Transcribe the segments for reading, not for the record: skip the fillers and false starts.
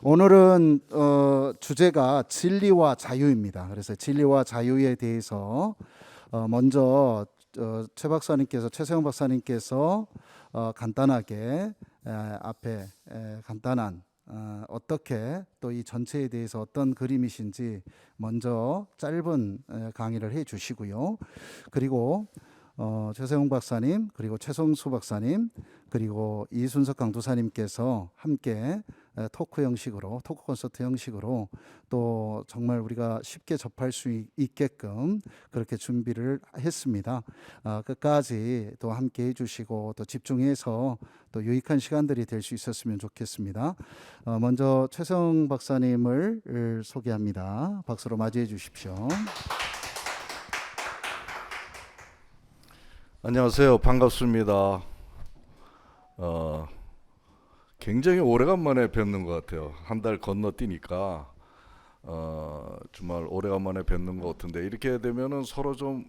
오늘은 주제가 진리와 자유입니다. 그래서 진리와 자유에 대해서 먼저 최 박사님께서 최세영 박사님께서 간단하게 앞에 간단한 어떻게 또 이 전체에 대해서 어떤 그림이신지 먼저 짧은 강의를 해 주시고요. 그리고 최세용 박사님, 그리고 최성수 박사님, 그리고 이순석 강도사님께서 함께 토크 형식으로, 토크 콘서트 형식으로 또 정말 우리가 쉽게 접할 수 있게끔 그렇게 준비를 했습니다. 끝까지 또 함께 해주시고 또 집중해서 또 유익한 시간들이 될 수 있었으면 좋겠습니다. 먼저 최성 박사님을 소개합니다. 박수로 맞이해 주십시오. 안녕하세요. 반갑습니다. 굉장히 오래간만에 뵙는 것 같아요. 한 달 건너뛰니까 정말 오래간만에 뵙는 것 같은데 이렇게 되면은 서로 좀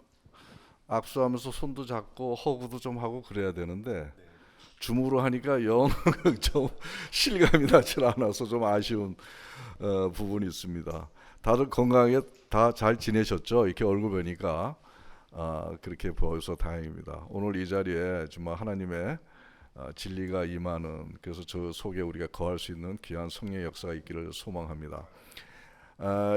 악수하면서 손도 잡고 허구도 좀 하고 그래야 되는데 줌으로 하니까 영 좀 실감이 나질 않아서 좀 아쉬운 부분이 있습니다. 다들 건강하게 다 잘 지내셨죠? 이렇게 얼굴 뵈니까 그렇게 보여서 다행입니다. 오늘 이 자리에 정말 하나님의 진리가 임하는, 그래서 저 속에 우리가 거할 수 있는 귀한 성령의 역사가 있기를 소망합니다.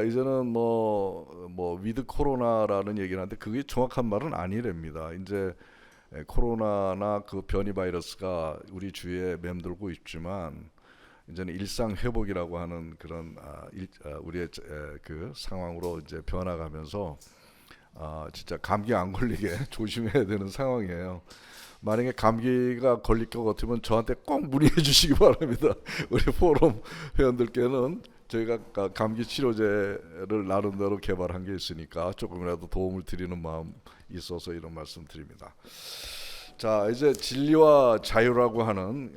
이제는 뭐 위드 코로나라는 얘기를 하는데 그게 정확한 말은 아니랍니다. 이제 코로나나 그 변이 바이러스가 우리 주위에 맴돌고 있지만 이제는 일상 회복이라고 하는 그런 우리의 그 상황으로 이제 변화가면서 진짜 감기 안 걸리게 조심해야 되는 상황이에요. 만약에 감기가 걸릴 것 같으면 저한테 꼭 문의해 주시기 바랍니다. 우리 포럼 회원들께는 저희가 감기 치료제를 나름대로 개발한 게 있으니까 조금이라도 도움을 드리는 마음 있어서 이런 말씀 드립니다. 자, 이제 진리와 자유라고 하는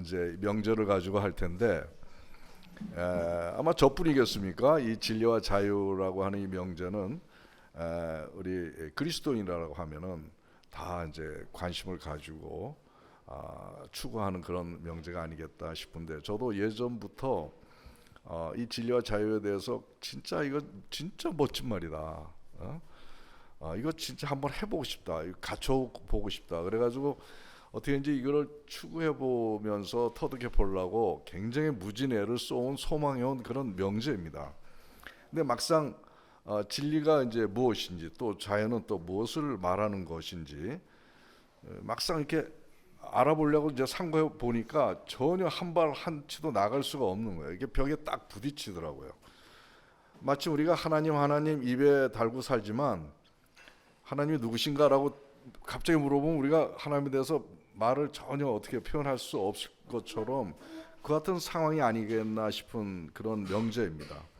이제 명제를 가지고 할 텐데 아마 저뿐이겠습니까? 이 진리와 자유라고 하는 이 명제는 우리 그리스도인이라고 하면은 다 이제 관심을 가지고 추구하는 그런 명제가 아니겠다 싶은데, 저도 예전부터 이 진리와 자유에 대해서 이거 진짜 멋진 말이다. 이거 진짜 한번 해보고 싶다. 이거 갖춰보고 싶다. 그래가지고 어떻게든지 이거를 추구해 보면서 터득해 보려고 굉장히 무진애를 쏟은 소망해온 그런 명제입니다. 근데 막상 진리가 이제 무엇인지 또 자연은 또 무엇을 말하는 것인지 막상 이렇게 알아보려고 이제 상고해 보니까 전혀 한 발 한 치도 나갈 수가 없는 거예요. 이게 벽에 딱 부딪히더라고요. 마치 우리가 하나님 입에 달고 살지만 하나님이 누구신가라고 갑자기 물어보면 우리가 하나님에 대해서 말을 전혀 어떻게 표현할 수 없을 것처럼 그 같은 상황이 아니겠나 싶은 그런 명제입니다.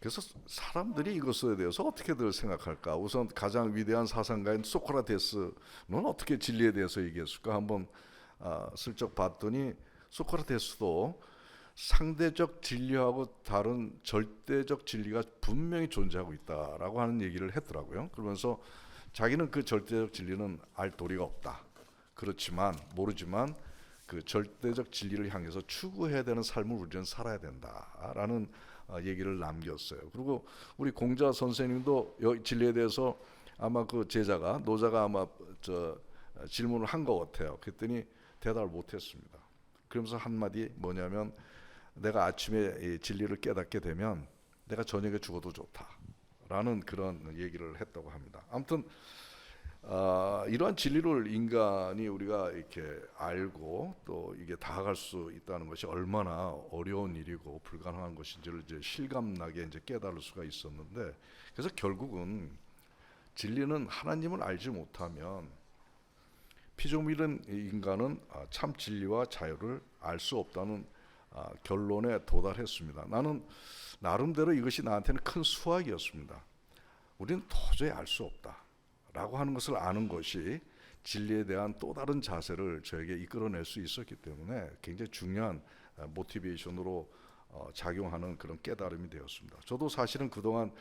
그래서 사람들이 이것에 대해서 어떻게들 생각할까? 우선 가장 위대한 사상가인 소크라테스는 어떻게 진리에 대해서 얘기했을까? 한번 슬쩍 봤더니 소크라테스도 상대적 진리하고 다른 절대적 진리가 분명히 존재하고 있다라고 하는 얘기를 했더라고요. 그러면서 자기는 그 절대적 진리는 알 도리가 없다. 그렇지만 모르지만 그 절대적 진리를 향해서 추구해야 되는 삶을 우리는 살아야 된다라는 얘기를 남겼어요. 그리고 우리 공자 선생님도 진리에 대해서 아마 그 노자가 아마 질문을 한 것 같아요. 그랬더니 대답을 못했습니다. 그러면서 한마디 뭐냐면, 내가 아침에 이 진리를 깨닫게 되면 내가 저녁에 죽어도 좋다라는 그런 얘기를 했다고 합니다. 아무튼 이러한 진리를 인간이 우리가 이렇게 알고 또 이게 다가갈 수 있다는 것이 얼마나 어려운 일이고 불가능한 것인지를 이제 실감나게 이제 깨달을 수가 있었는데, 그래서 결국은 진리는 하나님을 알지 못하면 피조물인 인간은 참 진리와 자유를 알 수 없다는 결론에 도달했습니다. 나는 나름대로 이것이 나한테는 큰 수학이었습니다. 우리는 도저히 알 수 없다 라고 하는 것을 아는 것이 진리에 대한 또 다른 자세를 저에게 이끌어낼 수 있었기 때문에 굉장히 중요한 모티베이션으로 작용하는 그런 깨달음이 되었습니다. 저도 사실은 그동안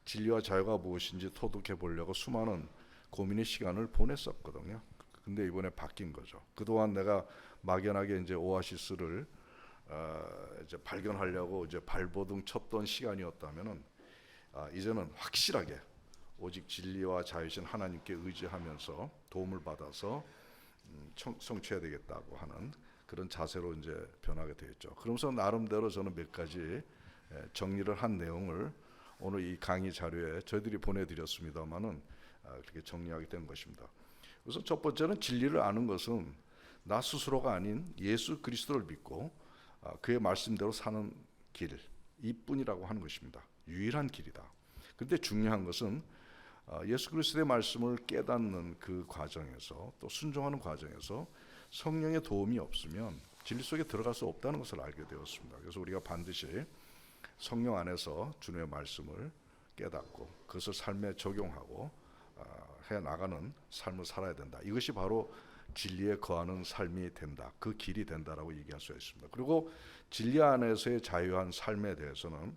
진리와 자유가 무엇인지 토독해 보려고 수많은 고민의 시간을 보냈었거든요. 근데 이번에 바뀐 거죠. 그동안 내가 막연하게 이제 오아시스를 이제 발견하려고 이제 발버둥 쳤던 시간이었다면은 이제는 확실하게 오직 진리와 자유신 하나님께 의지하면서 도움을 받아서 성취해야 되겠다고 하는 그런 자세로 이제 변하게 되었죠. 그러면서 나름대로 저는 몇 가지 정리를 한 내용을 오늘 이 강의 자료에 저희들이 보내드렸습니다만은 그렇게 정리하게 된 것입니다. 그래서 첫 번째는 진리를 아는 것은 나 스스로가 아닌 예수 그리스도를 믿고 그의 말씀대로 사는 길 이뿐이라고 하는 것입니다. 유일한 길이다. 그런데 중요한 것은 예수 그리스도의 말씀을 깨닫는 그 과정에서 또 순종하는 과정에서 성령의 도움이 없으면 진리 속에 들어갈 수 없다는 것을 알게 되었습니다. 그래서 우리가 반드시 성령 안에서 주님의 말씀을 깨닫고 그것을 삶에 적용하고 해 나가는 삶을 살아야 된다. 이것이 바로 진리에 거하는 삶이 된다. 그 길이 된다라고 얘기할 수 있습니다. 그리고 진리 안에서의 자유한 삶에 대해서는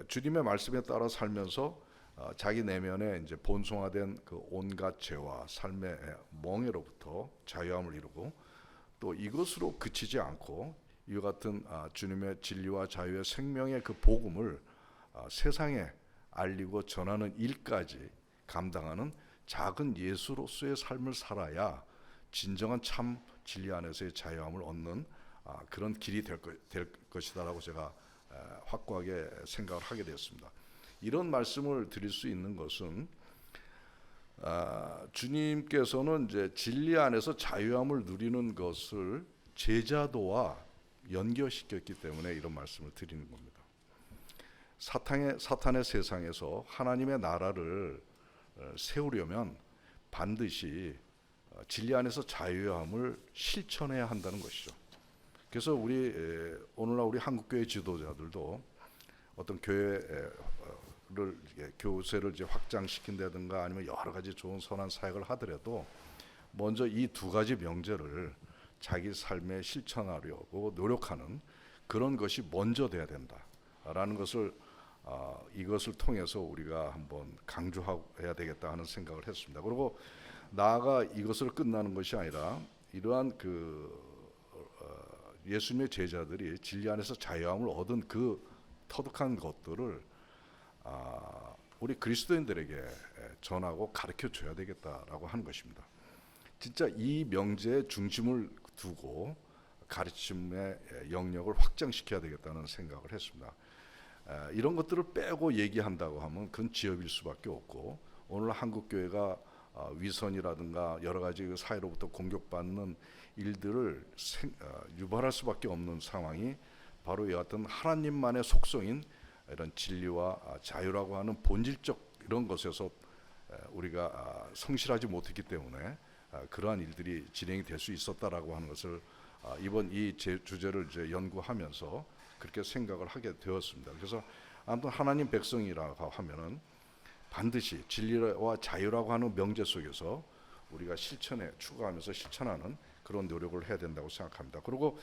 주님의 말씀에 따라 살면서 자기 내면에 이제 본성화된 그 온갖 죄와 삶의 멍에로부터 자유함을 이루고 또 이것으로 그치지 않고 이와 같은 주님의 진리와 자유의 생명의 그 복음을 세상에 알리고 전하는 일까지 감당하는 작은 예수로서의 삶을 살아야 진정한 참 진리 안에서의 자유함을 얻는 그런 길이 될 것이다라고 제가 확고하게 생각을 하게 되었습니다. 이런 말씀을 드릴 수 있는 것은 주님께서는 이제 진리 안에서 자유함을 누리는 것을 제자도와 연결시켰기 때문에 이런 말씀을 드리는 겁니다. 사탄의 세상에서 하나님의 나라를 세우려면 반드시 진리 안에서 자유함을 실천해야 한다는 것이죠. 그래서 오늘날 우리 한국교회 지도자들도 어떤 교세를 이제 확장시킨다든가 아니면 여러 가지 좋은 선한 사역을 하더라도 먼저 이 두 가지 명제를 자기 삶에 실천하려고 노력하는 그런 것이 먼저 돼야 된다라는 것을 이것을 통해서 우리가 한번 강조해야 되겠다 하는 생각을 했습니다. 그리고 나아가 이것을 끝나는 것이 아니라 이러한 예수님의 제자들이 진리 안에서 자유함을 얻은 그 터득한 것들을 우리 그리스도인들에게 전하고 가르쳐 줘야 되겠다라고 하는 것입니다. 진짜 이 명제에 중심을 두고 가르침의 영역을 확장시켜야 되겠다는 생각을 했습니다. 이런 것들을 빼고 얘기한다고 하면 그건 지엽일 수밖에 없고 오늘 한국 교회가 위선이라든가 여러 가지 그 사회로부터 공격받는 일들을 유발할 수밖에 없는 상황이 바로 이 같은 하나님만의 속성인 이런 진리와 자유라고 하는 본질적 이런 것에서 우리가 성실하지 못했기 때문에 그러한 일들이 진행이 될 수 있었다라고 하는 것을 이번 이 주제를 이제 연구하면서 그렇게 생각을 하게 되었습니다. 그래서 아무튼 하나님 백성이라고 하면은 반드시 진리와 자유라고 하는 명제 속에서 우리가 추구하면서 실천하는 그런 노력을 해야 된다고 생각합니다. 그리고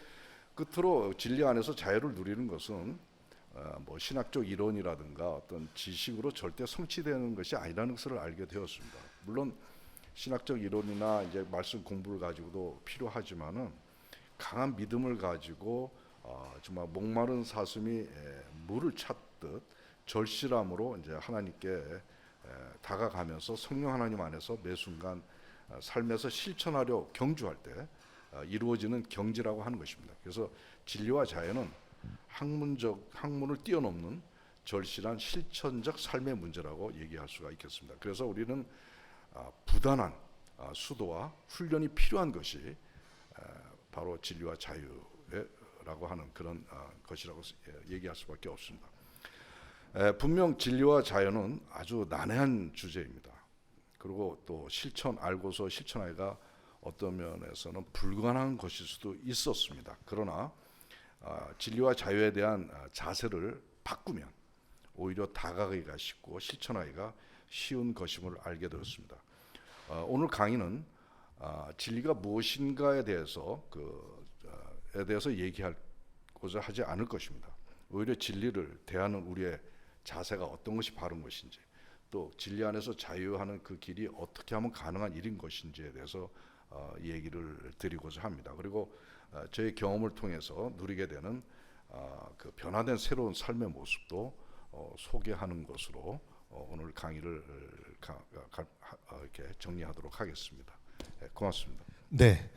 끝으로 진리 안에서 자유를 누리는 것은 뭐 신학적 이론이라든가 어떤 지식으로 절대 성취되는 것이 아니라는 것을 알게 되었습니다. 물론 신학적 이론이나 이제 말씀 공부를 가지고도 필요하지만은 강한 믿음을 가지고 정말 목마른 사슴이 물을 찾듯 절실함으로 이제 하나님께 다가가면서 성령 하나님 안에서 매 순간 삶에서 실천하려 경주할 때 이루어지는 경지라고 하는 것입니다. 그래서 진리와 자유는 학문을 뛰어넘는 절실한 실천적 삶의 문제라고 얘기할 수가 있겠습니다. 그래서 우리는 부단한 수도와 훈련이 필요한 것이 바로 진리와 자유라고 하는 그런 것이라고 얘기할 수밖에 없습니다. 분명 진리와 자유는 아주 난해한 주제입니다. 그리고 또 알고서 실천하기가 어떤 면에서는 불가능한 것일 수도 있었습니다. 그러나 진리와 자유에 대한 자세를 바꾸면 오히려 다가가기가 쉽고 실천하기가 쉬운 것임을 알게 되었습니다. 오늘 강의는 진리가 무엇인가에 대해서 얘기하고자 하지 않을 것입니다. 오히려 진리를 대하는 우리의 자세가 어떤 것이 바른 것인지 또 진리 안에서 자유하는 그 길이 어떻게 하면 가능한 일인 것인지에 대해서 얘기를 드리고자 합니다. 그리고 저의 경험을 통해서 누리게 되는 그 변화된 새로운 삶의 모습도 소개하는 것으로 오늘 강의를 이렇게 정리하도록 하겠습니다. 고맙습니다. 네,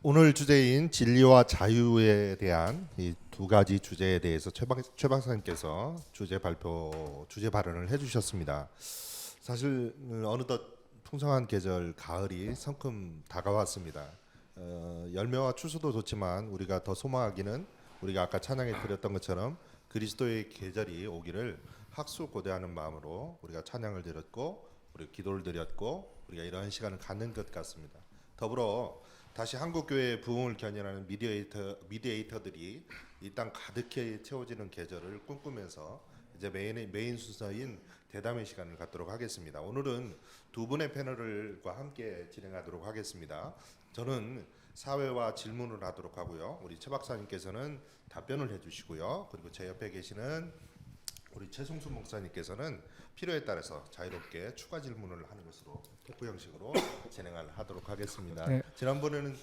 오늘 주제인 진리와 자유에 대한 이 두 가지 주제에 대해서 최 박사님께서 주제 발언을 해주셨습니다. 사실 어느덧 풍성한 계절 가을이 성큼 다가왔습니다. 열매와 추수도 좋지만 우리가 더 소망하기는 우리가 아까 찬양에 드렸던 것처럼 그리스도의 계절이 오기를 학수고대하는 마음으로 우리가 찬양을 드렸고 우리 기도를 드렸고 우리가 이러한 시간을 갖는 것 같습니다. 더불어 다시 한국 교회의 부흥을 견인하는 미디에이터들이 이 땅 가득히 채워지는 계절을 꿈꾸면서 이제 메인 순서인 대담의 시간을 갖도록 하겠습니다. 오늘은 두 분의 패널과 함께 진행하도록 하겠습니다. 저는 사회와 질문을 하도록 하고요. 우리 최 박사님께서는 답변을 해주시고요. 그리고 제 옆에 계시는 우리 최승수 목사님께서는 필요에 따라서 자유롭게 추가 질문을 하는 것으로 토크 형식으로 진행을 하도록 하겠습니다. 네. 지난번에는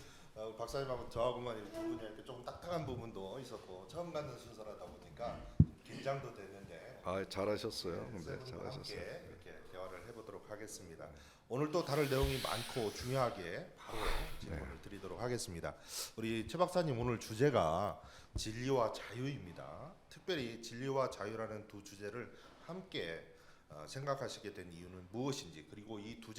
박사님하고 저하고만 두 분이 이렇게 조금 딱딱한 부분도 있었고 처음 갖는 순서라다 보니까 긴장도 되는데 잘하셨어요. 네, 함께 잘하셨어요. 이렇게 대화를 해보도록 하겠습니다. 오늘 또 다룰 내용이 많고 중요하게 바로 질문을 드리도록 하겠습니다. 우리 최 박사님 오늘 주제가 진리와 자유입니다. 특별히 진리와 자유라는 두 주제를 함께 생각하시게 된 이유는 무엇인지, 그리고 이 두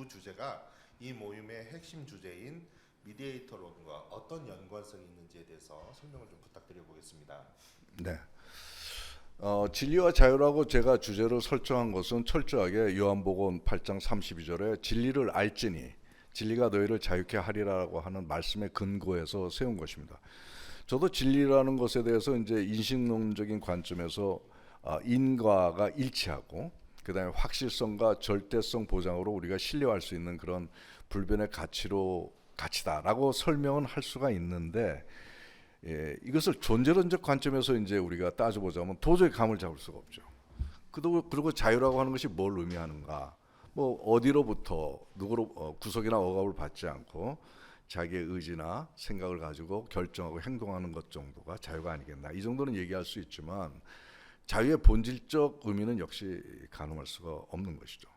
주제가 이 모임의 핵심 주제인 미디에이터론과 어떤 연관성이 있는지에 대해서 설명을 좀 부탁드려 보겠습니다. 네. 진리와 자유라고 제가 주제를 설정한 것은 철저하게 요한복음 8장 32절에 진리를 알지니 진리가 너희를 자유케 하리라고 하는 말씀의 근거에서 세운 것입니다. 저도 진리라는 것에 대해서 이제 인식론적인 관점에서 인과가 일치하고 그다음에 확실성과 절대성 보장으로 우리가 신뢰할 수 있는 그런 불변의 가치다라고 설명은 할 수가 있는데 이것을 존재론적 관점에서 이제 우리가 따져보자면 도저히 감을 잡을 수가 없죠. 그리고 자유라고 하는 것이 뭘 의미하는가? 뭐 어디로부터 누구로 구속이나 억압을 받지 않고 자기의 의지나 생각을 가지고 결정하고 행동하는 것 정도가 자유가 아니겠나? 이 정도는 얘기할 수 있지만 자유의 본질적 의미는 역시 가늠할 수가 없는 것이죠.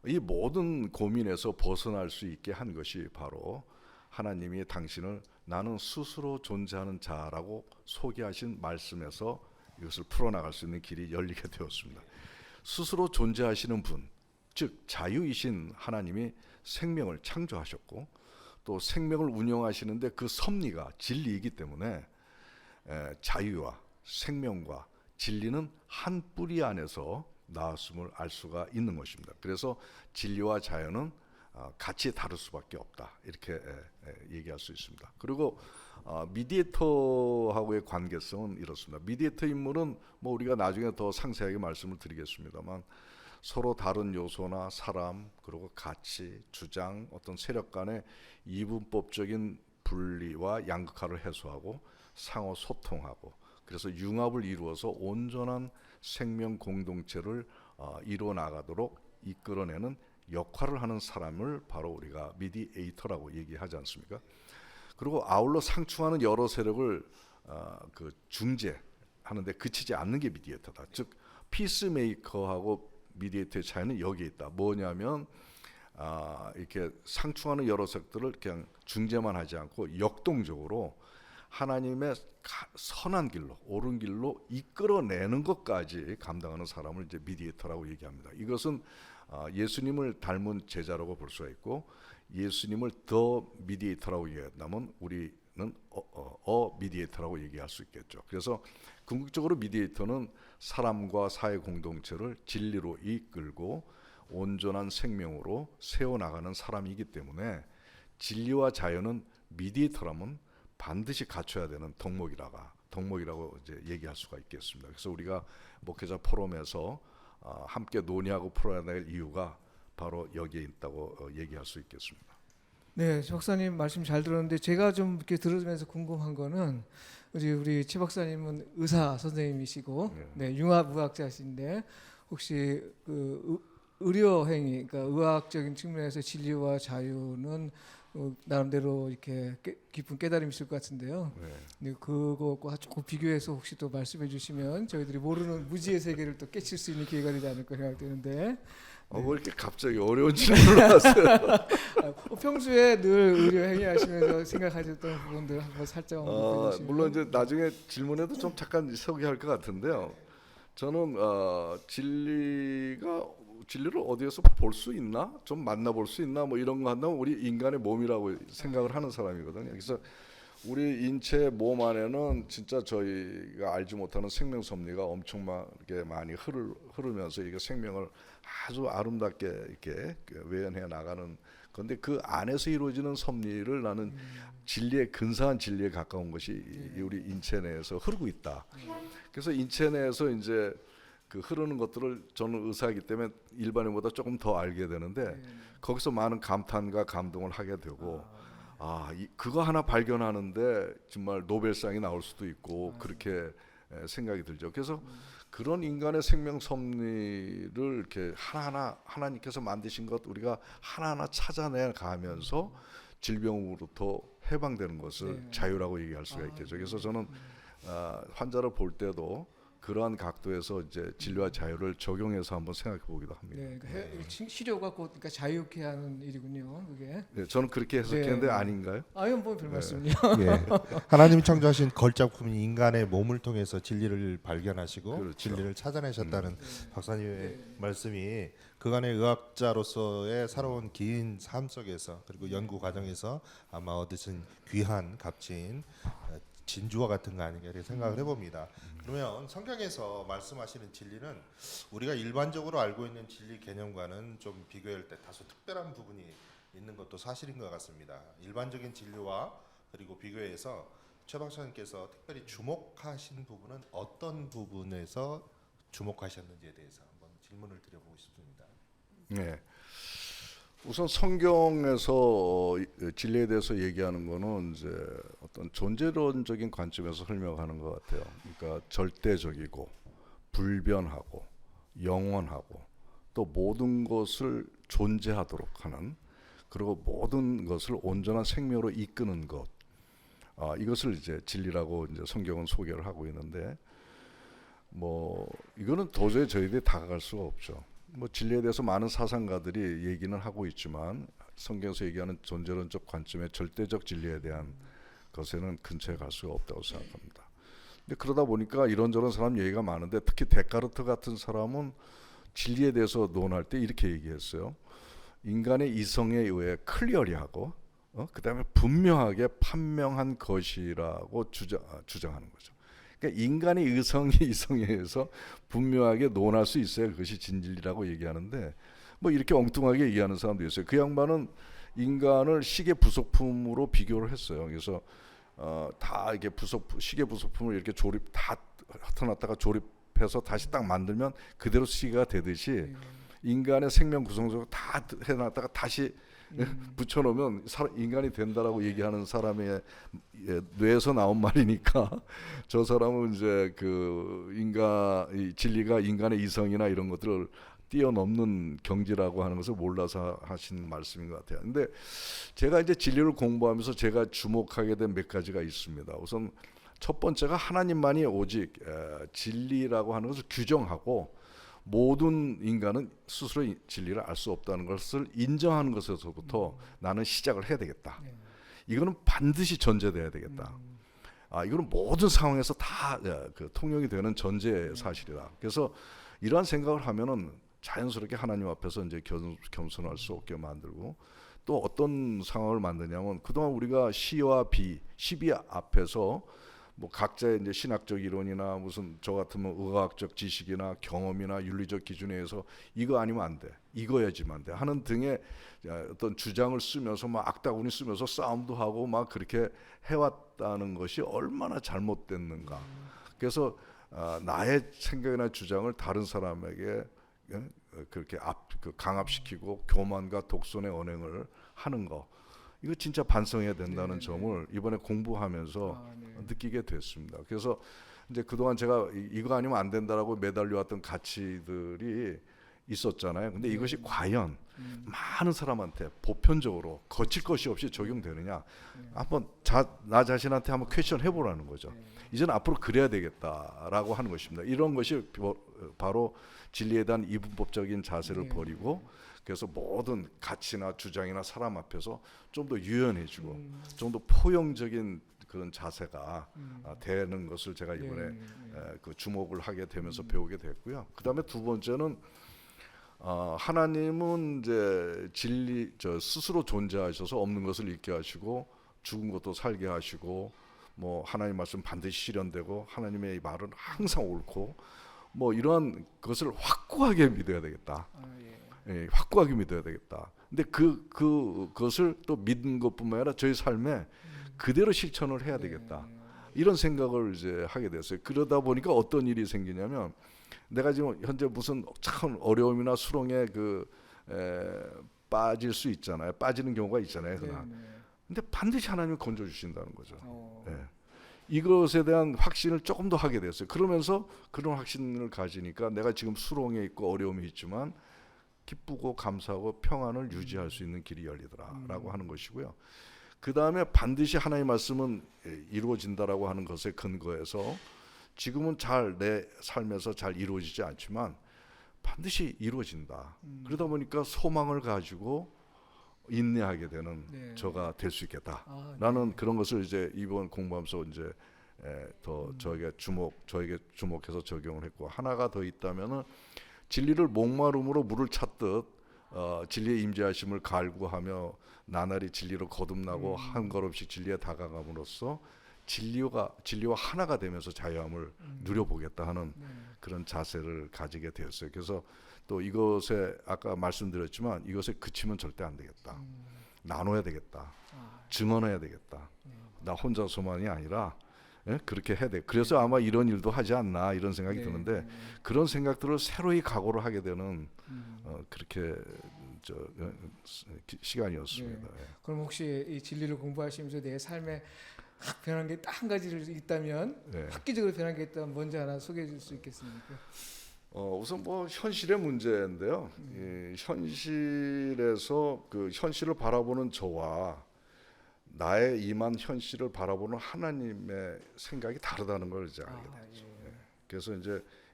이 모든 고민에서 벗어날 수 있게 한 것이 바로 하나님이 당신을 나는 스스로 존재하는 자라고 소개하신 말씀에서 이것을 풀어나갈 수 있는 길이 열리게 되었습니다. 스스로 존재하시는 분, 즉 자유이신 하나님이 생명을 창조하셨고 또 생명을 운영하시는데 그 섭리가 진리이기 때문에 자유와 생명과 진리는 한 뿌리 안에서 나왔음을 알 수가 있는 것입니다. 그래서 진리와 자유는 같이 다룰 수밖에 없다, 이렇게 얘기할 수 있습니다. 그리고 미디에이터하고의 관계성은 이렇습니다. 미디에이터 인물은 뭐 우리가 나중에 더 상세하게 말씀을 드리겠습니다만 서로 다른 요소나 사람 그리고 가치, 주장, 어떤 세력 간의 이분법적인 분리와 양극화를 해소하고 상호 소통하고 그래서 융합을 이루어서 온전한 생명 공동체를 이루어 나가도록 이끌어내는 역할을 하는 사람을 바로 우리가 미디에이터라고 얘기하지 않습니까? 그리고 아울러 상충하는 여러 세력을 그 중재하는데 그치지 않는 게 미디에이터다. 즉 피스메이커하고 미디에이터의 차이는 여기에 있다. 뭐냐면 이렇게 상충하는 여러 세력들을 그냥 중재만 하지 않고 역동적으로 하나님의 선한 길로, 옳은 길로 이끌어내는 것까지 감당하는 사람을 이제 미디에이터라고 얘기합니다. 이것은 예수님을 닮은 제자라고 볼 수가 있고 예수님을 더 미디에이터라고 얘기한다면 우리는 미디에이터라고 얘기할 수 있겠죠. 그래서 궁극적으로 미디에이터는 사람과 사회 공동체를 진리로 이끌고 온전한 생명으로 세워나가는 사람이기 때문에 진리와 자유는 미디에이터라면 반드시 갖춰야 되는 덕목이라고 이제 얘기할 수가 있겠습니다. 그래서 우리가 목회자 포럼에서 함께 논의하고 풀어야 될 이유가 바로 여기에 있다고 얘기할 수 있겠습니다. 네, 박사님 말씀 잘 들었는데 제가 좀 이렇게 들으면서 궁금한 거는 우리 최 박사님은 의사 선생님이시고 네, 융합의학자신데 혹시 그 의료 행위, 그러니까 의학적인 측면에서 진리와 자유는 나름대로 이렇게 깊은 깨달음이 있을 것 같은데요. 네. 근데 그거과 조금 비교해서 혹시 또 말씀해 주시면 저희들이 모르는 무지의 세계를 또 깨칠 수 있는 기회가 되지 않을까 생각되는데. 왜 이렇게 갑자기 어려운 질문을 하세요? 평소에 늘 의료 행위하시면서 생각하셨던 부분들 한번 살짝 언급해 주시면. 물론 이제 나중에 질문에도 좀 잠깐 소개할 것 같은데요. 저는 진리를 어디에서 볼 수 있나, 좀 만나볼 수 있나, 뭐 이런 거 한다면 우리 인간의 몸이라고 생각을 하는 사람이거든요. 그래서 우리 인체 몸 안에는 진짜 저희가 알지 못하는 생명 섭리가 엄청나게 많이 흐르면서 이게 생명을 아주 아름답게 이렇게 외연해 나가는 건데 그 안에서 이루어지는 섭리를 나는 진리에 근사한 진리에 가까운 것이 이 우리 인체 내에서 흐르고 있다. 그래서 인체 내에서 이제 그 흐르는 것들을 저는 의사이기 때문에 일반인보다 조금 더 알게 되는데 거기서 많은 감탄과 감동을 하게 되고 그거 하나 발견하는데 정말 노벨상이 나올 수도 있고 그렇게 생각이 들죠. 그래서 그런 인간의 생명 섭리를 이렇게 하나하나 하나님께서 만드신 것 우리가 하나하나 찾아내 가면서 질병으로부터 해방되는 것을 자유라고 얘기할 수가 있겠죠. 그래서 저는 환자를 볼 때도 그러한 각도에서 이제 진료와 자유를 적용해서 한번 생각해 보기도 합니다. 네, 그러니까 치료가 곧 그러니까 자유케 하는 일이군요. 그게. 네, 저는 그렇게 해석했는데 아닌가요? 이건 뭐 별 말씀이요. 예. 하나님이 창조하신 걸작품인 인간의 몸을 통해서 진리를 발견하시고 그렇죠. 진리를 찾아내셨다는 박사님의 말씀이 그간의 의학자로서의 살아온 긴 삶 속에서 그리고 연구 과정에서 아마 얻으신 귀한 값진 진주와 같은 거 아닌가 이렇게 생각을 해봅니다. 그러면 성경에서 말씀하시는 진리는 우리가 일반적으로 알고 있는 진리 개념과는 좀 비교할 때 다소 특별한 부분이 있는 것도 사실인 것 같습니다. 일반적인 진리와 그리고 비교해서 최 박사님께서 특별히 주목하신 부분은 어떤 부분에서 주목하셨는지에 대해서 한번 질문을 드려보고 싶습니다. 네. 우선 성경에서 진리에 대해서 얘기하는 거는 이제 어떤 존재론적인 관점에서 설명하는 것 같아요. 그러니까 절대적이고 불변하고 영원하고 또 모든 것을 존재하도록 하는 그리고 모든 것을 온전한 생명으로 이끄는 것. 이것을 이제 진리라고 이제 성경은 소개를 하고 있는데 뭐 이거는 도저히 저희들이 다가갈 수가 없죠. 뭐 진리에 대해서 많은 사상가들이 얘기는 하고 있지만 성경에서 얘기하는 존재론적 관점의 절대적 진리에 대한 것에는 근처에 갈 수가 없다고 생각합니다. 근데 그러다 보니까 이런저런 사람 얘기가 많은데 특히 데카르트 같은 사람은 진리에 대해서 논할 때 이렇게 얘기했어요. 인간의 이성에 의해 클리어리하고 그다음에 분명하게 판명한 것이라고 주장하는 거죠. 그러니까 인간의 의성이 이성에 의해서 분명하게 논할 수 있어야 그것이 진리라고 얘기하는데 뭐 이렇게 엉뚱하게 얘기하는 사람도 있어요. 그 양반은 인간을 시계 부속품으로 비교를 했어요. 그래서 다 이렇게 시계 부속품을 이렇게 다 흩어놨다가 조립해서 다시 딱 만들면 그대로 시계가 되듯이 인간의 생명 구성적으로 다 해놨다가 다시 붙여놓으면 인간이 된다라고 얘기하는 사람의 뇌에서 나온 말이니까 저 사람은 이제 이 진리가 인간의 이성이나 이런 것들을 뛰어넘는 경지라고 하는 것을 몰라서 하신 말씀인 것 같아요. 근데 제가 이제 진리를 공부하면서 제가 주목하게 된 몇 가지가 있습니다. 우선 첫 번째가 하나님만이 오직 진리라고 하는 것을 규정하고 모든 인간은 스스로 진리를 알 수 없다는 것을 인정하는 것에서부터 나는 시작을 해야 되겠다. 이거는 반드시 전제돼야 되겠다. 이거는 모든 상황에서 다 통용이 되는 전제 사실이다. 그래서 이러한 생각을 하면은 자연스럽게 하나님 앞에서 이제 겸손할 수 없게 만들고 또 어떤 상황을 만드냐면 그동안 우리가 시와 시비 앞에서 뭐 각자의 이제 신학적 이론이나 무슨 저 같으면 의학적 지식이나 경험이나 윤리적 기준에 의해서 이거 아니면 안 돼, 이거야지만 안 돼 하는 등의 어떤 주장을 쓰면서 막 악다구니 쓰면서 싸움도 하고 막 그렇게 해왔다는 것이 얼마나 잘못됐는가. 그래서 나의 생각이나 주장을 다른 사람에게 그렇게 강압시키고 교만과 독선의 언행을 하는 거. 이거 진짜 반성해야 된다는 점을 이번에 공부하면서 느끼게 됐습니다. 그래서 이제 그동안 제가 이거 아니면 안 된다라고 매달려왔던 가치들이 있었잖아요. 근데 이것이 과연 많은 사람한테 보편적으로 거칠 것이 없이 적용되느냐? 한번 나 자신한테 한번 퀘스천 해보라는 거죠. 이제는 앞으로 그래야 되겠다라고 하는 것입니다. 이런 것이 바로 진리에 대한 이분법적인 자세를 버리고, 그래서 모든 가치나 주장이나 사람 앞에서 좀 더 유연해지고 좀 더 포용적인 그런 자세가 되는 것을 제가 이번에 그 주목을 하게 되면서 배우게 됐고요. 그다음에 두 번째는 하나님은 이제 스스로 존재하셔서 없는 것을 있게 하시고 죽은 것도 살게 하시고, 뭐 하나님 말씀 반드시 실현되고 하나님의 말은 항상 옳고, 뭐 이러한 것을 확고하게 믿어야 되겠다. 예, 확고하게 믿어야 되겠다. 근데 그것을 또 믿는 것뿐만 아니라 저희 삶에 그대로 실천을 해야 되겠다. 이런 생각을 이제 하게 됐어요. 그러다 보니까 어떤 일이 생기냐면, 내가 지금 현재 무슨 참 어려움이나 수렁에 빠질 수 있잖아요. 빠지는 경우가 있잖아요. 그러나. 근데 반드시 하나님이 건져 주신다는 거죠. 예. 이것에 대한 확신을 조금 더 하게 됐어요. 그러면서 그런 확신을 가지니까 내가 지금 수렁에 있고 어려움이 있지만 기쁘고 감사하고 평안을 유지할 수 있는 길이 열리더라라고 하는 것이고요. 그 다음에 반드시 하나님의 말씀은 이루어진다라고 하는 것에 근거해서 지금은 잘 내 삶에서 잘 이루어지지 않지만 반드시 이루어진다. 그러다 보니까 소망을 가지고 인내하게 되는 저가 될 수 있겠다. 나는 그런 것을 이제 이번 공부하면서 이제 더 저에게 주목해서 적용을 했고, 하나가 더 있다면은 진리를 목마름으로 물을 찾듯 진리의 임재하심을 갈구하며 나날이 진리로 거듭나고 한 걸음씩 진리에 다가감으로써 진리와 하나가 되면서 자유함을 누려보겠다 하는 그런 자세를 가지게 되었어요. 그래서 또 이것에 아까 말씀드렸지만 이것에 그치면 절대 안 되겠다. 나눠야 되겠다. 증언해야 되겠다. 나 혼자서만이 아니라 그렇게 해야 돼. 그래서 아마 이런 일도 하지 않나 이런 생각이 드는데, 그런 생각들을 새로이 각오를 하게 되는 그렇게 시간이었습니다. 그럼 혹시 이 진리를 공부하시면서 내 삶에 확 변한 게 딱 한 가지를 있다면, 획기적으로 변한 게 있다면 뭔지 하나 소개해 줄 수 있겠습니까? 우선 뭐 현실의 문제인데요. 이 현실에서 그 현실을 바라보는 저와 나의 임한 현실을 바라보는 하나님의 생각이 다르다는 걸 이제 알게 됐죠. 그래서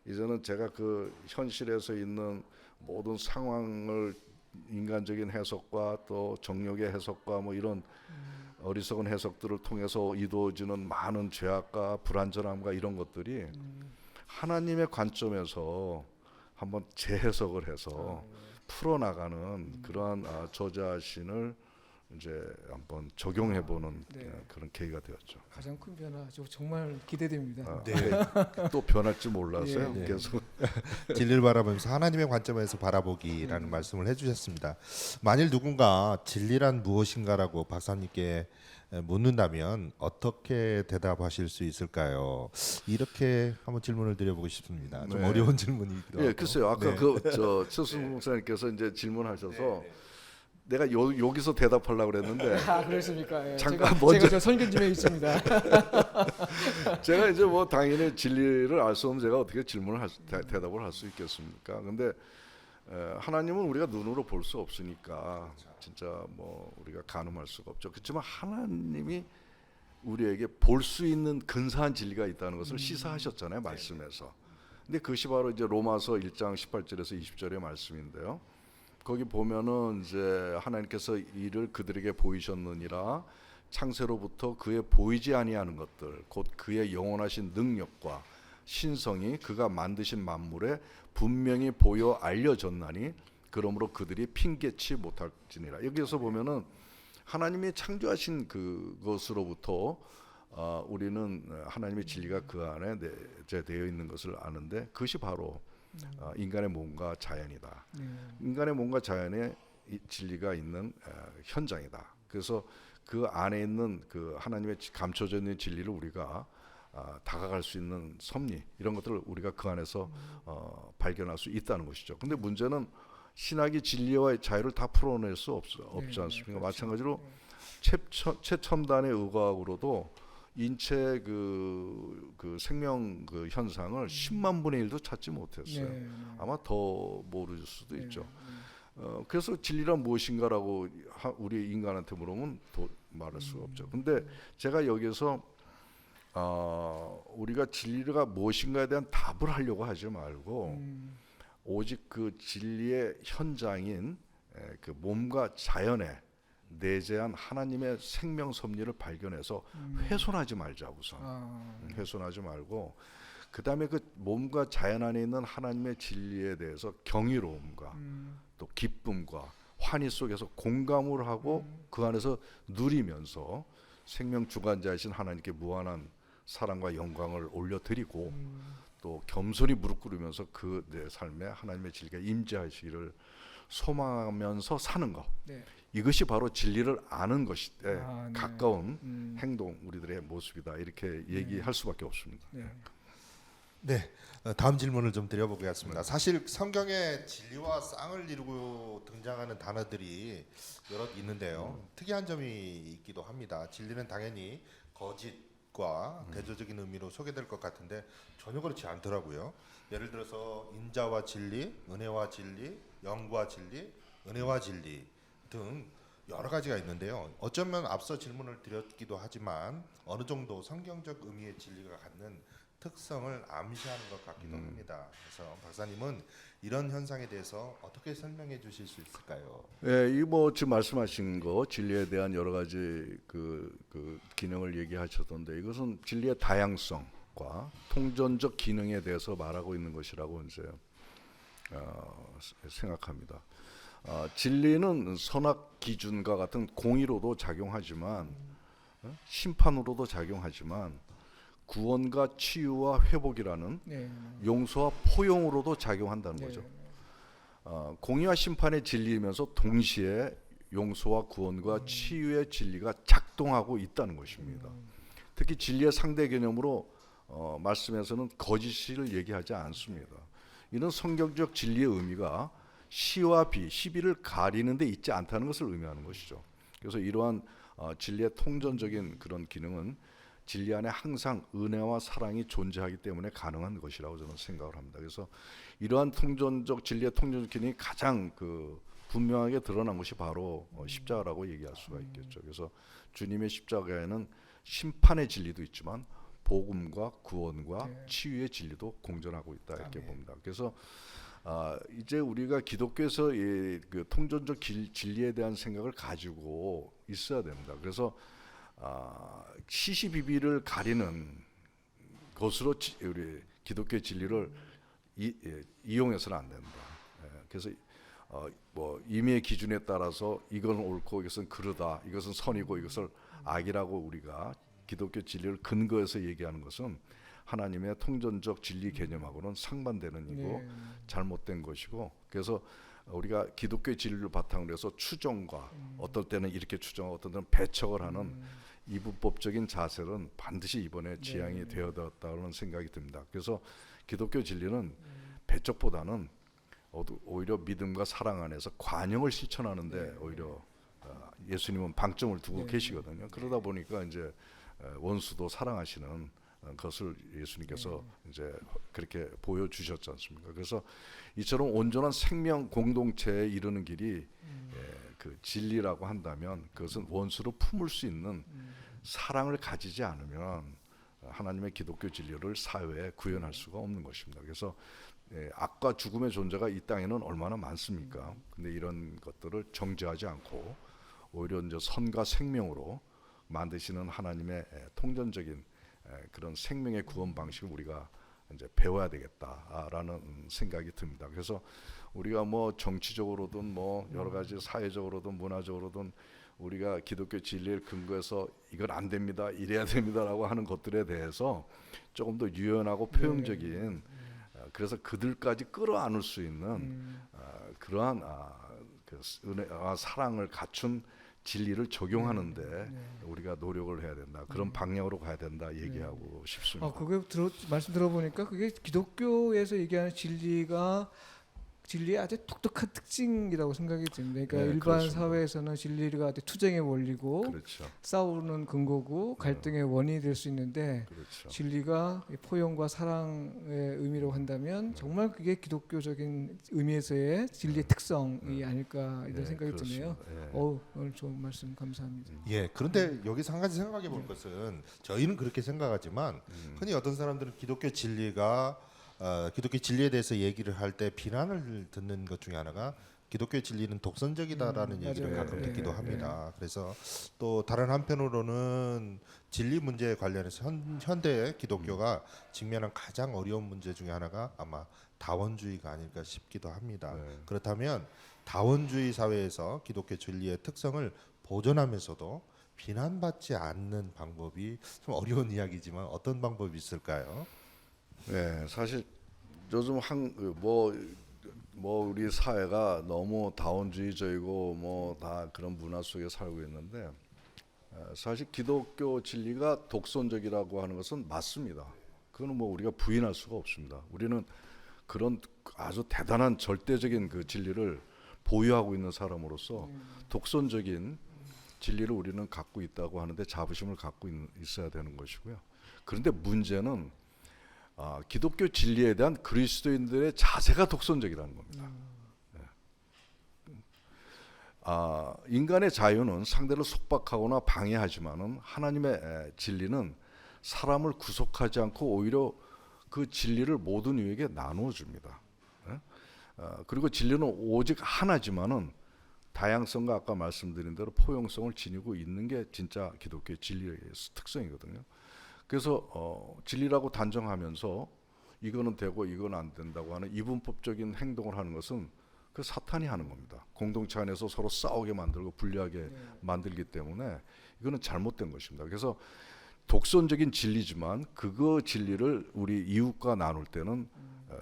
이제는 제가 그 현실에서 있는 모든 상황을 인간적인 해석과 또 정력의 해석과 뭐 이런 어리석은 해석들을 통해서 이루어지는 많은 죄악과 불완전함과 이런 것들이 하나님의 관점에서 한번 재해석을 해서 풀어나가는 그러한 저 자신을 이제 한번 적용해보는 그런 계기가 되었죠. 가장 큰 변화, 정말 기대됩니다. 또 변할지 몰라서요. 네. 계속 진리를 바라보면서 하나님의 관점에서 바라보기라는 말씀을 해주셨습니다. 만일 누군가 진리란 무엇인가라고 박사님께 묻는다면 어떻게 대답하실 수 있을까요? 이렇게 한번 질문을 드려보고 싶습니다. 좀 어려운 질문이기도 하고. 글쎄요. 아까 최순봉 목사님께서 이제 질문하셔서 내가 여기서 대답하려고 그랬는데 그렇습니까? 잠깐 제가 저 선견 좀 있습니다. 제가 이제 뭐 당연히 진리를 알 수 없는 제가 어떻게 대답을 할 수 있겠습니까? 근데 하나님은 우리가 눈으로 볼 수 없으니까 진짜 뭐 우리가 가늠할 수가 없죠. 그렇지만 하나님이 우리에게 볼 수 있는 근사한 진리가 있다는 것을 시사하셨잖아요, 말씀에서. 근데 그것이 바로 이제 로마서 1장 18절에서 20절의 말씀인데요. 거기 보면은 이제 하나님께서 이를 그들에게 보이셨느니라, 창세로부터 그의 보이지 아니하는 것들 곧 그의 영원하신 능력과 신성이 그가 만드신 만물에 분명히 보여 알려졌나니 그러므로 그들이 핑계치 못할지니라. 여기서 보면은 하나님이 창조하신 그것으로부터 우리는 하나님의 진리가 그 안에 내재되어 있는 것을 아는데, 그것이 바로 인간의 몸과 자연이다. 인간의 몸과 자연에 이 진리가 있는 현장이다. 그래서 그 안에 있는 그 하나님의 감춰져 있는 진리를 우리가 다가갈 수 있는 섭리, 이런 것들을 우리가 그 안에서 발견할 수 있다는 것이죠. 근데 문제는 신학이 진리와 자유를 다 풀어낼 수 없지 않습니까? 그렇죠. 마찬가지로 최첨단의 의과학으로도 인체 그 생명 그 현상을 10만 분의 1도 찾지 못했어요. 아마 더 모를 수도 있죠. 그래서 진리란 무엇인가라고 우리 인간한테 물으면 말할 수가 없죠. 근데 제가 여기서 우리가 진리가 무엇인가에 대한 답을 하려고 하지 말고 오직 그 진리의 현장인 그 몸과 자연에 내재한 하나님의 생명 섭리를 발견해서 훼손하지 말자 우선. 훼손하지 말고 그 다음에 그 몸과 자연 안에 있는 하나님의 진리에 대해서 경이로움과 또 기쁨과 환희 속에서 공감을 하고 그 안에서 누리면서 생명 주관자이신 하나님께 무한한 사랑과 영광을 올려드리고 또 겸손히 무릎 꿇으면서 그 내 삶에 하나님의 진리가 임재하시기를 소망하면서 사는 것. 네. 이것이 바로 진리를 아는 것이 네. 가까운 행동 우리들의 모습이다 이렇게 얘기할 수밖에 없습니다. 네, 다음 질문을 좀 드려보겠습니다. 사실 성경에 진리와 쌍을 이루고 등장하는 단어들이 여러 있는데요. 특이한 점이 있기도 합니다. 진리는 당연히 거짓과 대조적인 의미로 소개될 것 같은데 전혀 그렇지 않더라고요. 예를 들어서 인자와 진리, 은혜와 진리, 영과 진리, 은혜와 진리 등 여러 가지가 있는데요. 어쩌면 앞서 질문을 드렸기도 하지만 어느 정도 성경적 의미의 진리가 갖는 특성을 암시하는 것 같기도 합니다. 그래서 박사님은 이런 현상에 대해서 어떻게 설명해 주실 수 있을까요? 네, 이 뭐 지금 말씀하신 거 진리에 대한 여러 가지 그 기능을 얘기하셨던데 이것은 진리의 다양성과 통전적 기능에 대해서 말하고 있는 것이라고 이제 생각합니다. 진리는 선악 기준과 같은 공의로도 작용하지만 심판으로도 작용하지만 구원과 치유와 회복이라는 용서와 포용으로도 작용한다는 거죠. 공의와 심판의 진리이면서 동시에 용서와 구원과 치유의 진리가 작동하고 있다는 것입니다. 특히 진리의 상대 개념으로 말씀에서는 거짓을 얘기하지 않습니다. 이는 성경적 진리의 의미가 시와 비, 시비를 가리는 데 있지 않다는 것을 의미하는 것이죠. 그래서 이러한 진리의 통전적인 그런 기능은 진리 안에 항상 은혜와 사랑이 존재하기 때문에 가능한 것이라고 저는 생각을 합니다. 그래서 이러한 통전적 진리의 통전적 기능이 가장 분명하게 드러난 것이 바로 십자가라고 얘기할 수가 있겠죠. 그래서 주님의 십자가에는 심판의 진리도 있지만 복음과 구원과 치유의 진리도 공존하고 있다 이렇게 봅니다. 그래서 이제 우리가 기독교에서 그 통전적 진리에 대한 생각을 가지고 있어야 됩니다. 그래서 시시비비를 가리는 것으로 우리 기독교의 진리를 이용해서는 안 됩니다. 그래서 뭐 임의의 기준에 따라서 이건 옳고 이것은 그르다, 이것은 선이고 이것을 악이라고 우리가 기독교 진리를 근거해서 얘기하는 것은 하나님의 통전적 진리 개념하고는 상반되는 이고 잘못된 것이고, 그래서 우리가 기독교의 진리를 바탕으로 해서 추정과 어떨 때는 이렇게 추정하고 어떤 때는 배척을 하는 이분법적인 자세는 반드시 이번에 지향이 되어졌다는 생각이 듭니다. 그래서 기독교 진리는 배척보다는 오히려 믿음과 사랑 안에서 관용을 실천하는데 오히려 예수님은 방점을 두고 계시거든요. 그러다 보니까 이제 원수도 사랑하시는 것을 예수님께서 이제 그렇게 보여주셨지 않습니까? 그래서 이처럼 온전한 생명 공동체에 이르는 길이 그 진리라고 한다면 그것은 원수를 품을 수 있는 사랑을 가지지 않으면 하나님의 기독교 진리를 사회에 구현할 수가 없는 것입니다. 그래서 악과 죽음의 존재가 이 땅에는 얼마나 많습니까? 근데 이런 것들을 정죄하지 않고 오히려 이제 선과 생명으로 만드시는 하나님의 통전적인 그런 생명의 구원 방식을 우리가 이제 배워야 되겠다라는 생각이 듭니다. 그래서 우리가 뭐 정치적으로든 뭐 여러 가지 사회적으로든 문화적으로든 우리가 기독교 진리를 근거해서 이건 안 됩니다, 이래야 됩니다라고 하는 것들에 대해서 조금 더 유연하고 표현적인 그래서 그들까지 끌어안을 수 있는 그러한 그 은혜와 사랑을 갖춘 진리를 적용하는데 우리가 노력을 해야 된다. 그런 방향으로 가야 된다 얘기하고 싶습니다. 그게 말씀 들어보니까 그게 기독교에서 얘기하는 진리가 진리의 아주 독특한 특징이라고 생각이 듭니다. 그러니까 네, 일반 그렇습니다. 사회에서는 진리가 아주 투쟁의 원리고 그렇죠. 싸우는 근거고 갈등의 원인이 될 수 있는데 그렇죠. 진리가 이 포용과 사랑의 의미로 한다면 정말 그게 기독교적인 의미에서의 진리의 특성이 아닐까 이런 네, 생각이 드네요. 그렇습니다. 예. 오늘 좋은 말씀 감사합니다. 예, 그런데 여기서 한 가지 생각해 볼 것은 저희는 그렇게 생각하지만 흔히 어떤 사람들은 기독교 진리가 기독교 진리에 대해서 얘기를 할 때 비난을 듣는 것 중에 하나가 기독교의 진리는 독선적이다라는 얘기를 맞아요. 가끔 네, 듣기도 네, 합니다. 그래서 또 다른 한편으로는 진리 문제에 관련해서 현대 기독교가 직면한 가장 어려운 문제 중에 하나가 아마 다원주의가 아닐까 싶기도 합니다. 네. 그렇다면 다원주의 사회에서 기독교 진리의 특성을 보존하면서도 비난받지 않는 방법이 좀 어려운 이야기지만 어떤 방법이 있을까요? 네, 사실 요즘 뭐 우리 사회가 너무 다원주의적이고 뭐 다 그런 문화 속에 살고 있는데 사실 기독교 진리가 독선적이라고 하는 것은 맞습니다. 그거는 뭐 우리가 부인할 수가 없습니다. 우리는 그런 아주 대단한 절대적인 그 진리를 보유하고 있는 사람으로서 독선적인 진리를 우리는 갖고 있다고 하는데 자부심을 갖고 있어야 되는 것이고요. 그런데 문제는 기독교 진리에 대한 그리스도인들의 자세가 독선적이라는 겁니다. 인간의 자유는 상대를 속박하거나 방해하지만은 하나님의 진리는 사람을 구속하지 않고 오히려 그 진리를 모든 이에게 나누어 줍니다. 그리고 진리는 오직 하나지만은 다양성과 아까 말씀드린 대로 포용성을 지니고 있는 게 진짜 기독교의 진리의 특성이거든요. 그래서 진리라고 단정하면서 이거는 되고 이건 안 된다고 하는 이분법적인 행동을 하는 것은 그 사탄이 하는 겁니다. 공동체 안에서 서로 싸우게 만들고 불리하게 만들기 때문에 이거는 잘못된 것입니다. 그래서 독선적인 진리지만 그거 진리를 우리 이웃과 나눌 때는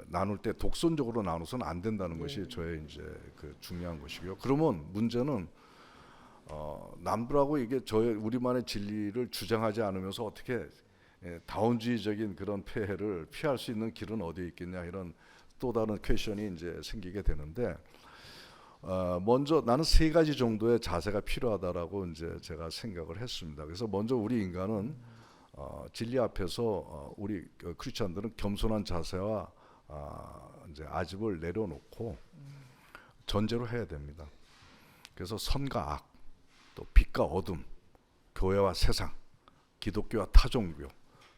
나눌 때 독선적으로 나눠서는 안 된다는 것이 저의 이제 그 중요한 것이고요. 그러면 문제는 남들하고 이게 우리만의 진리를 주장하지 않으면서 어떻게 다원주의적인 그런 폐해를 피할 수 있는 길은 어디에 있겠냐 이런 또 다른 퀘션이 이제 생기게 되는데 먼저 나는 세 가지 정도의 자세가 필요하다라고 이제 제가 생각을 했습니다. 그래서 먼저 우리 인간은 진리 앞에서 우리 크리스천들은 겸손한 자세와 이제 아집을 내려놓고 전제로 해야 됩니다. 그래서 선과 악, 또 빛과 어둠, 교회와 세상, 기독교와 타종교,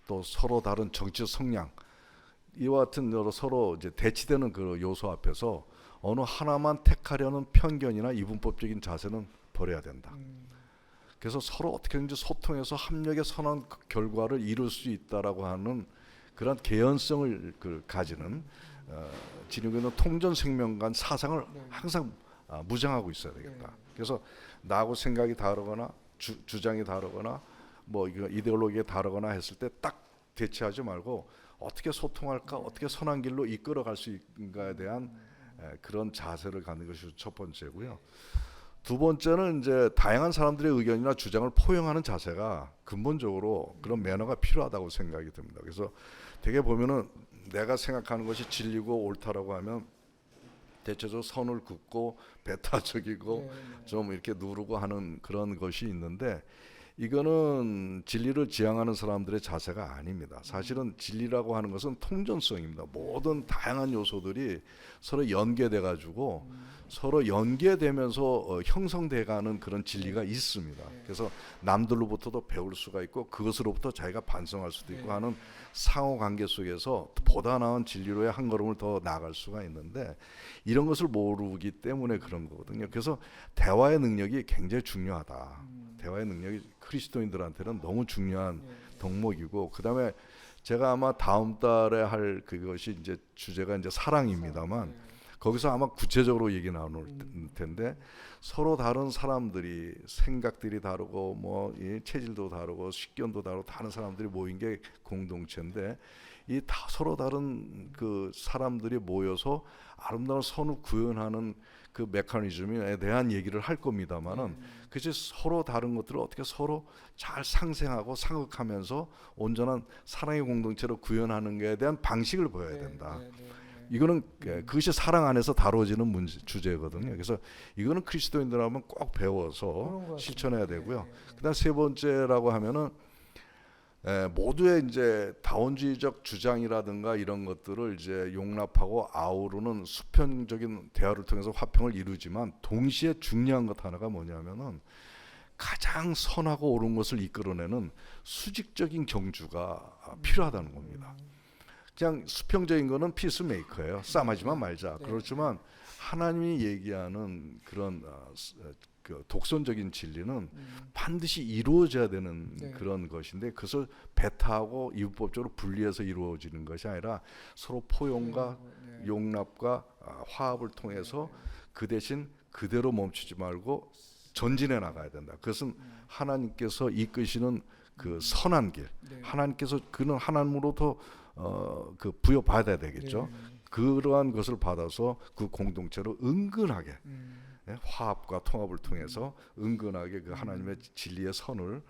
또 서로 다른 정치 성향 이와 같은 여러 서로 이제 대치되는 그 요소 앞에서 어느 하나만 택하려는 편견이나 이분법적인 자세는 버려야 된다. 그래서 서로 어떻게든지 소통해서 합력의 선한 결과를 이룰 수 있다라고 하는 그런 개연성을 가지는 진영에는 통전생명관 사상을 항상 무장하고 있어야 되겠다. 그래서 나하고 생각이 다르거나 주장이 다르거나 뭐 이데올로기가 다르거나 했을 때 딱 대치하지 말고 어떻게 소통할까, 어떻게 선한 길로 이끌어갈 수 있는가에 대한 그런 자세를 갖는 것이 첫 번째고요. 두 번째는 이제 다양한 사람들의 의견이나 주장을 포용하는 자세가 근본적으로 그런 매너가 필요하다고 생각이 듭니다. 그래서 되게 보면은 내가 생각하는 것이 진리고 옳다라고 하면 대체적으로 선을 긋고 배타적이고 좀 이렇게 누르고 하는 그런 것이 있는데 이거는 진리를 지향하는 사람들의 자세가 아닙니다. 사실은 진리라고 하는 것은 통전성입니다. 모든 다양한 요소들이 서로 연계돼 가지고 서로 연계되면서 형성돼가는 그런 진리가 있습니다. 그래서 남들로부터도 배울 수가 있고 그것으로부터 자기가 반성할 수도 있고 하는 상호관계 속에서 보다 나은 진리로의 한 걸음을 더 나아갈 수가 있는데 이런 것을 모르기 때문에 그런 거거든요. 그래서 대화의 능력이 굉장히 중요하다. 대화의 능력이 그리스도인들한테는 너무 중요한 덕목이고 그다음에 제가 아마 다음 달에 할 그것이 이제 주제가 이제 사랑입니다만 거기서 아마 구체적으로 얘기 나눌 텐데 서로 다른 사람들이 생각들이 다르고 뭐 이 체질도 다르고 식견도 다르고 다른 사람들이 모인 게 공동체인데 이 다 서로 다른 그 사람들이 모여서 아름다운 선을 구현하는 그 메커니즘에 대한 얘기를 할 겁니다만은 그치 서로 다른 것들을 어떻게 서로 잘 상생하고 상극하면서 온전한 사랑의 공동체로 구현하는 것에 대한 방식을 보여야 된다. 이거는 그것이 사랑 안에서 다뤄지는 주제거든요. 그래서 이거는 그리스도인들하면 꼭 배워서 실천해야 되고요. 그다음 세 번째라고 하면은 모두의 이제 다원주의적 주장이라든가 이런 것들을 이제 용납하고 아우르는 수평적인 대화를 통해서 화평을 이루지만 동시에 중요한 것 하나가 뭐냐면은 가장 선하고 옳은 것을 이끌어내는 수직적인 경주가 필요하다는 겁니다. 그냥 수평적인 거는 피스메이커예요. 싸움하지만 말자. 그렇지만 하나님이 얘기하는 그런 그 독선적인 진리는 반드시 이루어져야 되는 그런 것인데 그것을 배타하고 이분법적으로 분리해서 이루어지는 것이 아니라 서로 포용과 용납과 화합을 통해서 그 대신 그대로 멈추지 말고 전진해 나가야 된다. 그것은 하나님께서 이끄시는 그 선한 길, 하나님께서 그는 하나님으로부터 그 부여받아야 되겠죠. 그러한 것을 받아서 그 공동체로 은근하게 화합과 통합을 통해서 은근하게 그 하나님의 진리의 선을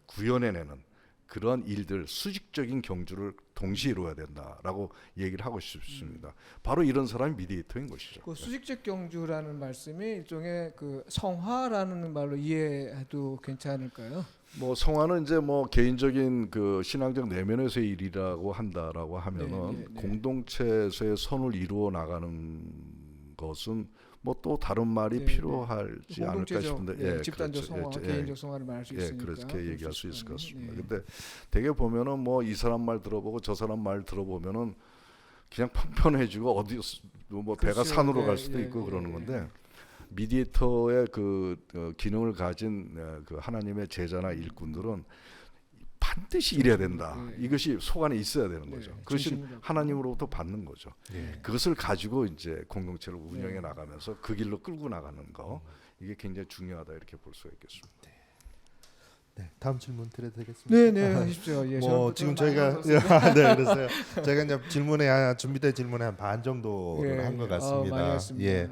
구현해내는 그런 일들, 수직적인 경주를 동시에 이루어야 된다라고 얘기를 하고 싶습니다. 바로 이런 사람이 미디에이터인 것이죠. 그 수직적 경주라는 말씀이 일종의 그 성화라는 말로 이해해도 괜찮을까요? 뭐 성화는 이제 뭐 개인적인 그 신앙적 내면에서의 일이라고 한다라고 하면은 공동체에서의 선을 이루어 나가는 것은 뭐 또 다른 말이 필요하지 않을까 싶은데 집단적 그렇죠. 성화, 개인적 성화를 말할 수 있으니까 그렇게 얘기할 수 있을 것 같습니다. 근데 되게 보면은 뭐 이 사람 말 들어보고 저 사람 말 들어보면은 그냥 평편해지고 어디 뭐 배가 그렇죠. 산으로 갈 수도 있고 그러는 건데 미디에이터의 그 기능을 가진 그 하나님의 제자나 일꾼들은 반드시 이래야 된다. 이것이 속 안에 있어야 되는 거죠. 그것이 하나님으로부터 받는 거죠. 그것을 가지고 이제 공동체를 운영해 나가면서 그 길로 끌고 나가는 거 이게 굉장히 중요하다 이렇게 볼 수가 있겠습니다. 네, 다음 질문 드려도 되겠습니다. 네, 하십시오. 뭐 지금 저희가 네, 그래서요. 제가 이제 질문에 준비된 질문에 한 반 정도를 한 것 같습니다. 많이 했습니다. 예,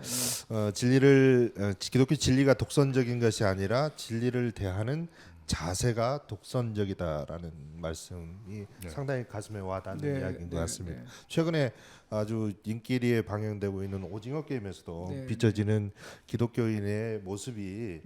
진리를 기독교 진리가 독선적인 것이 아니라 진리를 대하는 자세가 독선적이다라는 말씀이 상당히 가슴에 와닿는 이야기인 것 같습니다. 최근에 아주 인기리에 방영되고 있는 오징어 게임에서도 비춰지는 기독교인의 모습이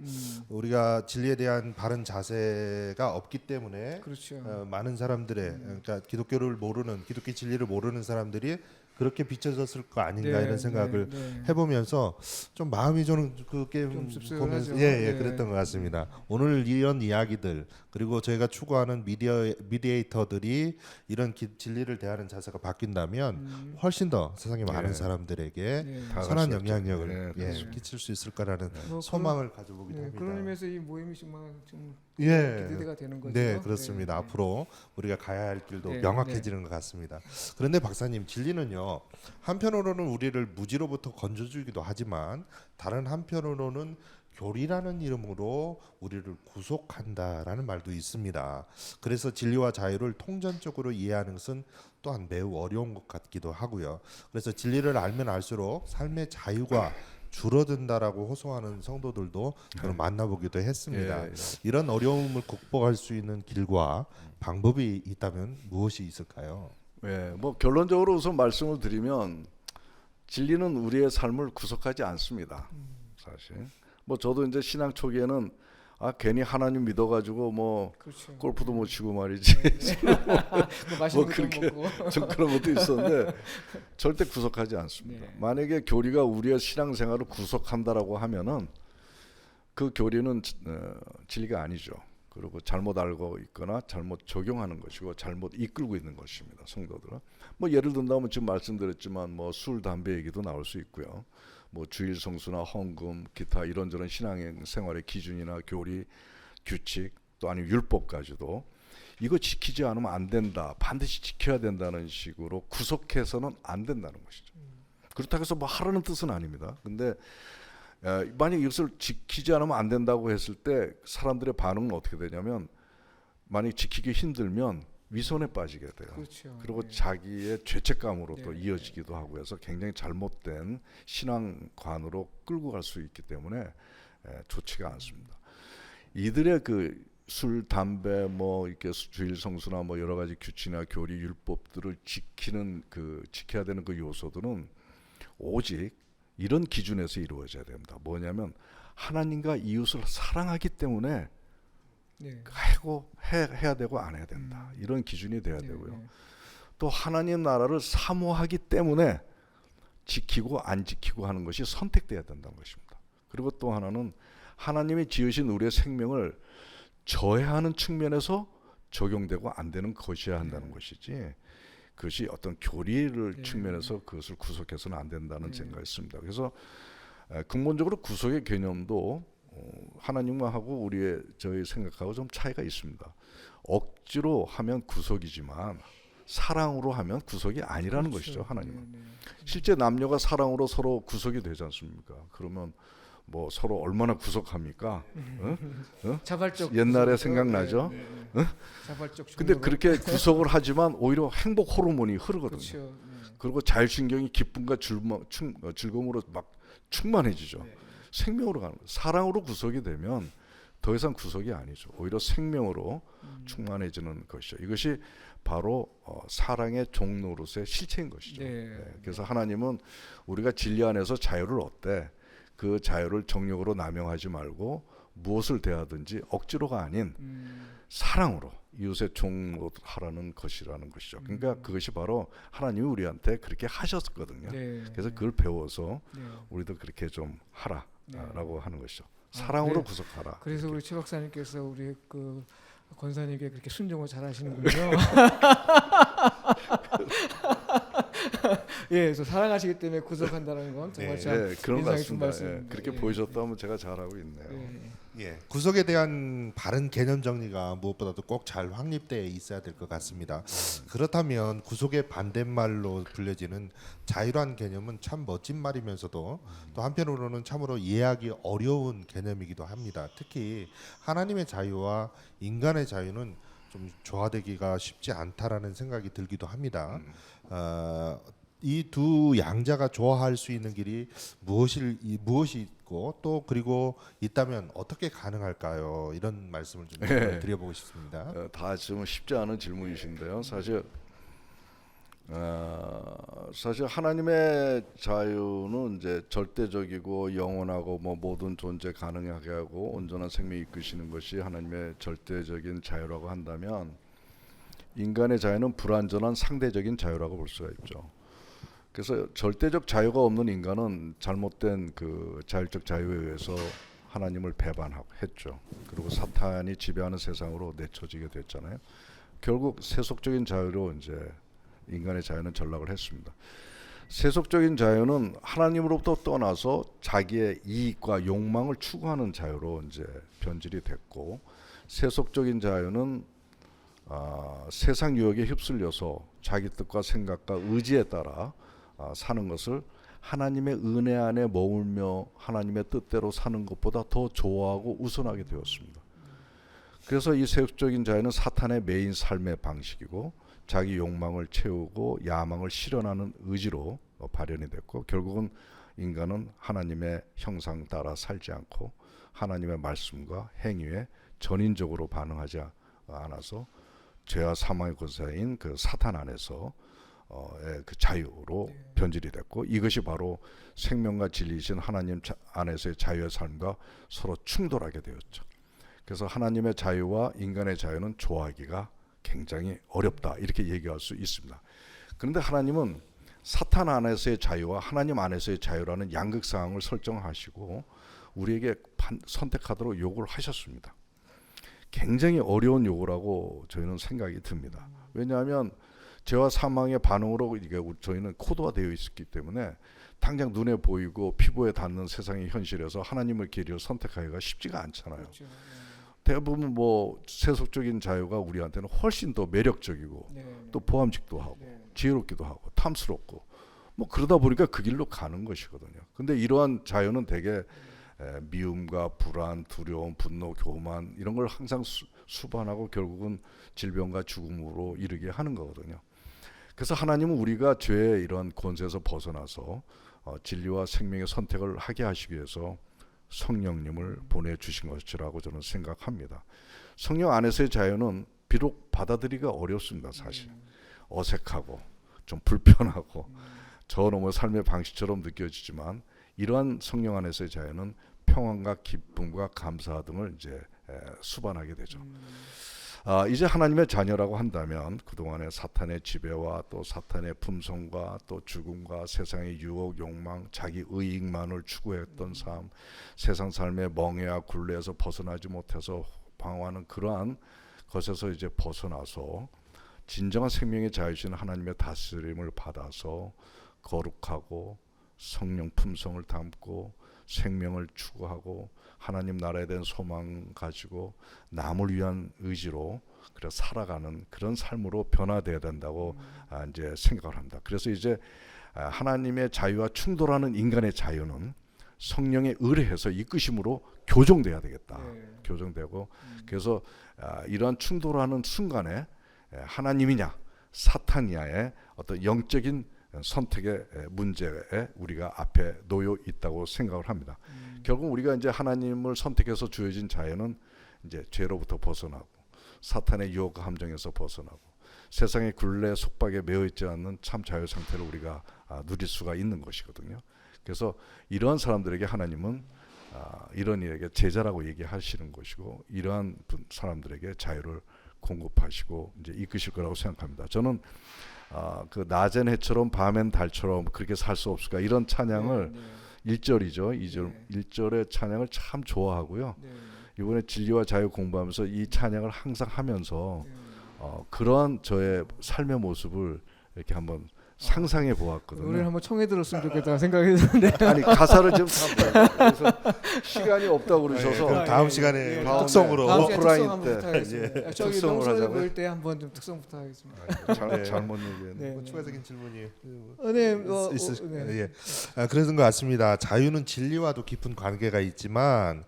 우리가 진리에 대한 바른 자세가 없기 때문에 그렇죠. 많은 사람들의 그러니까 기독교를 모르는 기독교 진리를 모르는 사람들이 그렇게 비춰졌을 거 아닌가 이런 생각을 해보면서 좀 마음이 저는 그 게임 좀 씁쓸하죠. 보면서 그랬던 것 같습니다. 오늘 이런 이야기들 그리고 저희가 추구하는 미디에이터들이 이런 진리를 대하는 자세가 바뀐다면 훨씬 더 세상에 많은 사람들에게 선한 영향력을 끼칠 수 있을 거라는 소망을 가져보기도 합니다. 그런 의미에서 이 모임이 정말 좀 기대가 되는 거죠. 네, 그렇습니다. 앞으로 우리가 가야 할 길도 명확해지는 것 같습니다. 그런데 박사님, 진리는요. 한편으로는 우리를 무지로부터 건져주기도 하지만 다른 한편으로는 교리라는 이름으로 우리를 구속한다라는 말도 있습니다. 그래서 진리와 자유를 통전적으로 이해하는 것은 또한 매우 어려운 것 같기도 하고요. 그래서 진리를 알면 알수록 삶의 자유가 줄어든다라고 호소하는 성도들도 저는 만나보기도 했습니다. 이런 어려움을 극복할 수 있는 길과 방법이 있다면 무엇이 있을까요? 뭐 결론적으로 우선 말씀을 드리면 진리는 우리의 삶을 구속하지 않습니다. 사실 뭐 저도 이제 신앙 초기에는 괜히 하나님 믿어가지고 뭐 그렇죠. 골프도 못 치고 말이지 맛있는 뭐 것도 그렇게 먹고 좀 그런 것도 있었는데 절대 구속하지 않습니다. 만약에 교리가 우리의 신앙생활을 구속한다라고 하면은 그 교리는 진리가 아니죠. 그리고 잘못 알고 있거나 잘못 적용하는 것이고 잘못 이끌고 있는 것입니다. 성도들은 뭐 예를 든다면 지금 말씀드렸지만 뭐 술, 담배 얘기도 나올 수 있고요. 뭐 주일 성수나 헌금, 기타 이런저런 신앙생활의 기준이나 교리, 규칙 또 아니면 율법까지도 이거 지키지 않으면 안 된다, 반드시 지켜야 된다는 식으로 구속해서는 안 된다는 것이죠. 그렇다고 해서 뭐 하라는 뜻은 아닙니다. 근데 만약 이것을 지키지 않으면 안 된다고 했을 때 사람들의 반응은 어떻게 되냐면 만약 지키기 힘들면 위선에 빠지게 돼요. 그렇죠. 그리고 자기의 죄책감으로 또 이어지기도 하고 해서 굉장히 잘못된 신앙관으로 끌고 갈 수 있기 때문에 좋지가 않습니다. 이들의 그 술, 담배, 뭐 이렇게 주일 성수나 뭐 여러 가지 규칙이나 교리, 율법들을 지켜야 되는 그 요소들은 오직 이런 기준에서 이루어져야 됩니다. 뭐냐면 하나님과 이웃을 사랑하기 때문에 네. 해야 되고 안 해야 된다. 이런 기준이 돼야 네, 되고요. 네. 또 하나님 나라를 사모하기 때문에 지키고 안 지키고 하는 것이 선택돼야 된다는 것입니다. 그리고 또 하나는 하나님이 지으신 우리의 생명을 저해하는 측면에서 적용되고 안 되는 것이어야 한다는 것이지, 그것이 어떤 교리를 네. 측면에서 그것을 구속해서는 안 된다는 네. 생각이 있습니다. 그래서 근본적으로 구속의 개념도 하나님과 하고 저희 생각하고 좀 차이가 있습니다. 억지로 하면 구속이지만 사랑으로 하면 구속이 아니라는 그렇죠. 것이죠. 하나님은 네, 네. 실제 남녀가 사랑으로 서로 구속이 되지 않습니까? 그러면 뭐 서로 얼마나 구속합니까? 자발적 옛날에 구속이죠. 생각나죠? 네, 네. 자발적 근데 중독은- 그렇게 구속을 하지만 오히려 행복 호르몬이 흐르거든요. 그렇죠. 네. 그리고 자율신경이 기쁨과 즐거움으로 막 충만해지죠. 네. 생명으로 가는 거예요. 사랑으로 구속이 되면 더 이상 구속이 아니죠. 오히려 생명으로 충만해지는 것이죠. 이것이 바로 사랑의 종노릇의 실체인 것이죠. 네. 네. 그래서 하나님은 우리가 진리 안에서 자유를 얻되 그 자유를 정욕으로 남용하지 말고 무엇을 대하든지 억지로가 아닌 사랑으로 이웃의 종노릇하라는 것이라는 것이죠. 그러니까 그것이 바로 하나님이 우리한테 그렇게 하셨거든요. 네. 그래서 그걸 배워서 네. 우리도 그렇게 좀 하라라고 하는 것이죠. 사랑으로 그래- 구속하라. 그래서 이렇게. 우리 최 박사님께서 우리 그 권사님께 그렇게 순종을 잘하시는군요. 예, 그래서 사랑하시기 때문에 구속한다는 건 정말 참 네, 그런 것 인상 깊은 같습니다. 말씀입니다. 그렇게 예. 보여줬다면 제가 잘하고 있네요. 예. 예, 구속에 대한 바른 개념 정리가 무엇보다도 꼭 잘 확립되어 있어야 될 것 같습니다. 그렇다면 구속의 반대말로 불려지는 자유란 개념은 참 멋진 말이면서도 또 한편으로는 참으로 이해하기 어려운 개념이기도 합니다. 특히 하나님의 자유와 인간의 자유는 좀 조화되기가 쉽지 않다라는 생각이 들기도 합니다. 이 두 양자가 조화할 수 있는 길이 무엇이 있고 또 그리고 있다면 어떻게 가능할까요? 이런 말씀을 좀 드려보고 싶습니다. 다 지금 쉽지 않은 질문이신데요. 사실 하나님의 자유는 이제 절대적이고 영원하고 뭐 모든 존재 가능하게 하고 온전한 생명 이끄시는 것이 하나님의 절대적인 자유라고 한다면, 인간의 자유는 불완전한 상대적인 자유라고 볼 수가 있죠. 그래서 절대적 자유가 없는 인간은 잘못된 그 자율적 자유에 의해서 하나님을 배반했죠. 그리고 사탄이 지배하는 세상으로 내쳐지게 됐잖아요. 결국 세속적인 자유로 이제 인간의 자유는 전락을 했습니다. 세속적인 자유는 하나님으로부터 떠나서 자기의 이익과 욕망을 추구하는 자유로 이제 변질이 됐고, 세속적인 자유는 세상 유혹에 휩쓸려서 자기 뜻과 생각과 의지에 따라 사는 것을 하나님의 은혜 안에 머물며 하나님의 뜻대로 사는 것보다 더 좋아하고 우선하게 되었습니다. 그래서 이 세속적인 자유는 사탄의 메인 삶의 방식이고, 자기 욕망을 채우고 야망을 실현하는 의지로 발현이 됐고, 결국은 인간은 하나님의 형상 따라 살지 않고 하나님의 말씀과 행위에 전인적으로 반응하지 않아서 죄와 사망의 권세인 그 사탄 안에서 그 자유로 변질이 됐고, 이것이 바로 생명과 진리이신 하나님 안에서의 자유의 삶과 서로 충돌하게 되었죠. 그래서 하나님의 자유와 인간의 자유는 조화하기가 굉장히 어렵다, 이렇게 얘기할 수 있습니다. 그런데 하나님은 사탄 안에서의 자유와 하나님 안에서의 자유라는 양극 상황을 설정하시고 우리에게 선택하도록 요구를 하셨습니다. 굉장히 어려운 요구라고 저희는 생각이 듭니다. 왜냐하면 죄와 사망의 반응으로 이게 저희는 코드화되어 있었기 때문에 당장 눈에 보이고 피부에 닿는 세상의 현실에서 하나님의 길을 선택하기가 쉽지가 않잖아요. 그렇죠. 대부분 뭐 세속적인 자유가 우리한테는 훨씬 더 매력적이고 네. 또 보암직도 하고 네. 지혜롭기도 하고 탐스럽고 뭐 그러다 보니까 그 길로 가는 것이거든요. 근데 이러한 자유는 되게 미움과 불안, 두려움, 분노, 교만 이런 걸 항상 수반하고 결국은 질병과 죽음으로 이르게 하는 거거든요. 그래서 하나님은 우리가 죄의 이런 권세에서 벗어나서 진리와 생명의 선택을 하게 하시기 위해서 성령님을 보내주신 것이라고 저는 생각합니다. 성령 안에서의 자유는 비록 받아들이기가 어렵습니다. 사실 어색하고 좀 불편하고 저 너머의 삶의 방식처럼 느껴지지만 이러한 성령 안에서의 자유는 평안과 기쁨과 감사 등을 이제 수반하게 되죠. 이제 하나님의 자녀라고 한다면 그동안의 사탄의 지배와 또 사탄의 품성과 또 죽음과 세상의 유혹, 욕망, 자기 의익만을 추구했던 삶, 세상 삶의 멍해와 굴레에서 벗어나지 못해서 방황하는 그러한 것에서 이제 벗어나서 진정한 생명의 자유신 하나님의 다스림을 받아서 거룩하고 성령 품성을 담고 생명을 추구하고 하나님 나라에 대한 소망 가지고 남을 위한 의지로 그래 살아가는 그런 삶으로 변화돼야 된다고 이제 생각을 합니다. 그래서 이제 하나님의 자유와 충돌하는 인간의 자유는 성령에 의뢰해서 이끄심으로 교정돼야 되겠다. 교정되고 그래서 이러한 충돌하는 순간에 하나님이냐 사탄이냐의 어떤 영적인 선택의 문제에 우리가 앞에 놓여 있다고 생각을 합니다. 결국 우리가 이제 하나님을 선택해서 주어진 자유는 이제 죄로부터 벗어나고 사탄의 유혹 함정에서 벗어나고 세상의 굴레 속박에 매여 있지 않는 참 자유 상태를 우리가 누릴 수가 있는 것이거든요. 그래서 이러한 사람들에게 하나님은 이런 이에게 제자라고 얘기하시는 것이고 이러한 사람들에게 자유를 공급하시고 이제 이끄실 거라고 생각합니다. 저는 그 낮엔 해처럼 밤엔 달처럼 그렇게 살 수 없을까 이런 찬양을 1절이죠. 1절의 찬양을 참 좋아하고요. 이번에 진리와 자유 공부하면서 이 찬양을 항상 하면서 그러한 저의 삶의 모습을 이렇게 한번 상상해 보았거든요. 노래를 한번 청해 들었으면 좋겠다는 생각했는데 아니 가사를 좀 그래서 시간이 없다고 그러셔서 그럼 다음 시간에 다음에 특성으로 다음 시간에 오프라인 특성 한번 때 부탁하겠습니다. 저기 특성을 명소를 하자고요? 보일 때 한번 좀 특성 부탁하겠습니다. 잘못 얘기했네. 네. 뭐 추가적인 질문이 네, 네. 예. 그런 것 같습니다. 자유는 진리와도 깊은 관계가 있지만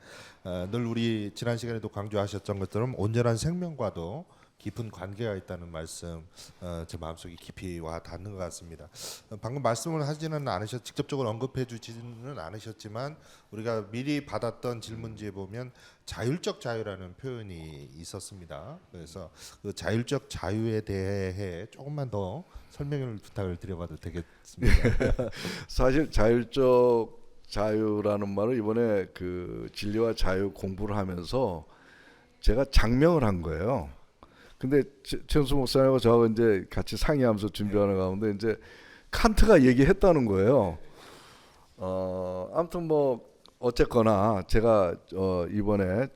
늘 우리 지난 시간에도 강조하셨던 것처럼 온전한 생명과도 깊은 관계가 있다는 말씀 제 마음속에 깊이 와 닿는 것 같습니다. 방금 말씀을 하지는 직접적으로 언급해 주지는 않으셨지만 우리가 미리 받았던 질문지에 보면 자율적 자유라는 표현이 있었습니다. 그래서 그 자율적 자유에 대해 조금만 더 설명을 부탁을 드려봐도 되겠습니까? 사실 자율적 자유라는 말을 이번에 그 진리와 자유 공부를 하면서 제가 장명을 한 거예요. 근데 최은수 목사님하고 저하고 이제 같이 상의하면서 준비하는 가운데 이제 칸트가 얘기했다는 거예요. 아무튼 뭐 어쨌거나 제가 이번에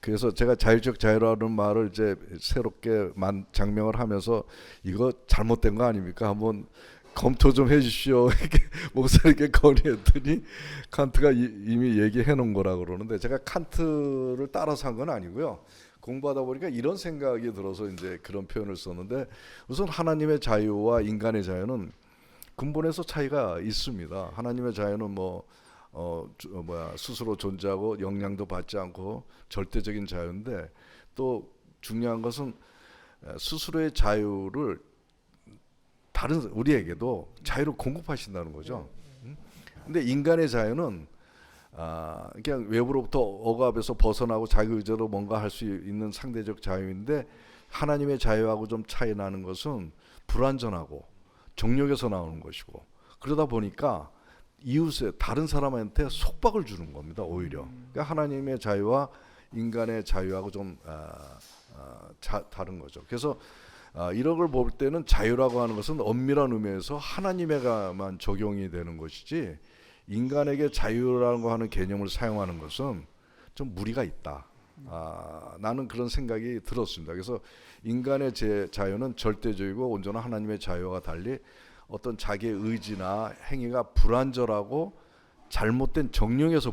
그래서 제가 자율적 자유라는 말을 이제 새롭게 장명을 하면서 이거 잘못된 거 아닙니까? 한번 검토 좀 해주시오 이렇게 목사님께 건의했더니 칸트가 이미 얘기해 놓은 거라 그러는데 제가 칸트를 따라서 한 건 아니고요. 공부하다 보니까 이런 생각이 들어서 이제 그런 표현을 썼는데 우선 하나님의 자유와 인간의 자유는 근본에서 차이가 있습니다. 하나님의 자유는 스스로 존재하고 영향도 받지 않고 절대적인 자유인데 또 중요한 것은 스스로의 자유를 다른 우리에게도 자유를 공급하신다는 거죠. 근데 인간의 자유는 그냥 외부로부터 억압에서 벗어나고 자기 의지로 뭔가 할 수 있는 상대적 자유인데 하나님의 자유하고 좀 차이 나는 것은 불완전하고 정욕에서 나오는 것이고 그러다 보니까 이웃에 다른 사람한테 속박을 주는 겁니다. 오히려 그러니까 하나님의 자유와 인간의 자유하고 좀 다른 거죠. 그래서 이런 걸 볼 때는 자유라고 하는 것은 엄밀한 의미에서 하나님에게만 적용이 되는 것이지 인간에게 자유라고 하는 개념을 사용하는 것은 좀 무리가 있다. 나는 그런 생각이 들었습니다. 그래서 인간의 자유는 절대적이고 온전한 하나님의 자유와 달리 어떤 자기의 의지나 행위가 불완전하고 잘못된 정령에서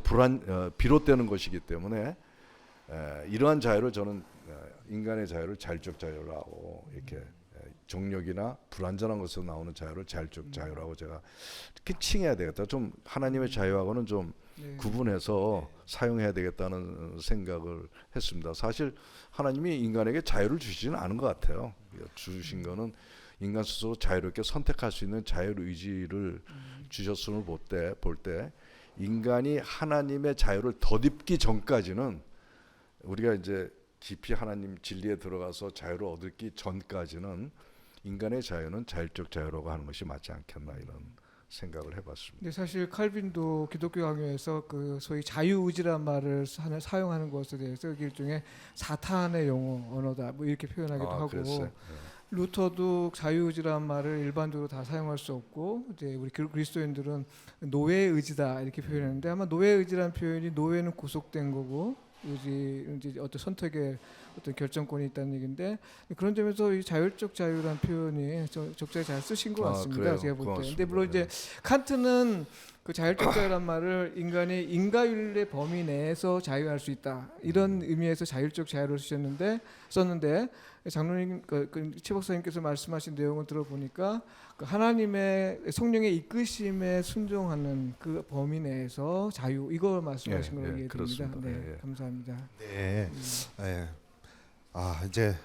비롯되는 것이기 때문에 이러한 자유를 저는 인간의 자유를 자율적 자유라고 이렇게 정력이나 불완전한 것에서 나오는 자유를 자율적 자유라고 제가 이렇게 칭해야 되겠다. 좀 하나님의 자유하고는 좀 구분해서 사용해야 되겠다는 생각을 했습니다. 사실 하나님이 인간에게 자유를 주시지는 않은 것 같아요. 주신 거는 인간 스스로 자유롭게 선택할 수 있는 자율의지를 주셨음을 볼 때 인간이 하나님의 자유를 덧입기 전까지는 우리가 이제 깊이 하나님 진리에 들어가서 자유를 얻기 전까지는 인간의 자유는 자율적 자유라고 하는 것이 맞지 않겠나 이런 생각을 해봤습니다. 근데 사실 칼빈도 기독교 강요에서 그 소위 자유의지란 말을 사용하는 것에 대해서 이게 일종의 사탄의 용어 언어다 뭐 이렇게 표현하기도 하고 그랬어요? 루터도 자유의지란 말을 일반적으로 다 사용할 수 없고 이제 우리 그리스도인들은 노예의 의지다 이렇게 표현했는데 아마 노예의 의지라는 표현이 노예는 구속된 거고 의지 이제 어떤 선택의 어떤 결정권이 있다는 얘기인데 그런 점에서 이 자율적 자유라는 표현이 적절히 잘 쓰신 것 같습니다. 그래요? 제가 볼 때. 고맙습니다. 근데 물론 이제 칸트는 그 자율적 자유란 말을 인간이 인과윤리의 범위 내에서 자유할 수 있다 이런 의미에서 자율적 자유를 썼는데 장로님 최 박사님께서 말씀하신 내용을 들어보니까 그 하나님의 성령의 이끄심에 순종하는 그 범위 내에서 자유 이걸 말씀하신 걸로 이해됩니다. 그렇습니다. 네, 감사합니다. 네. 예. 이제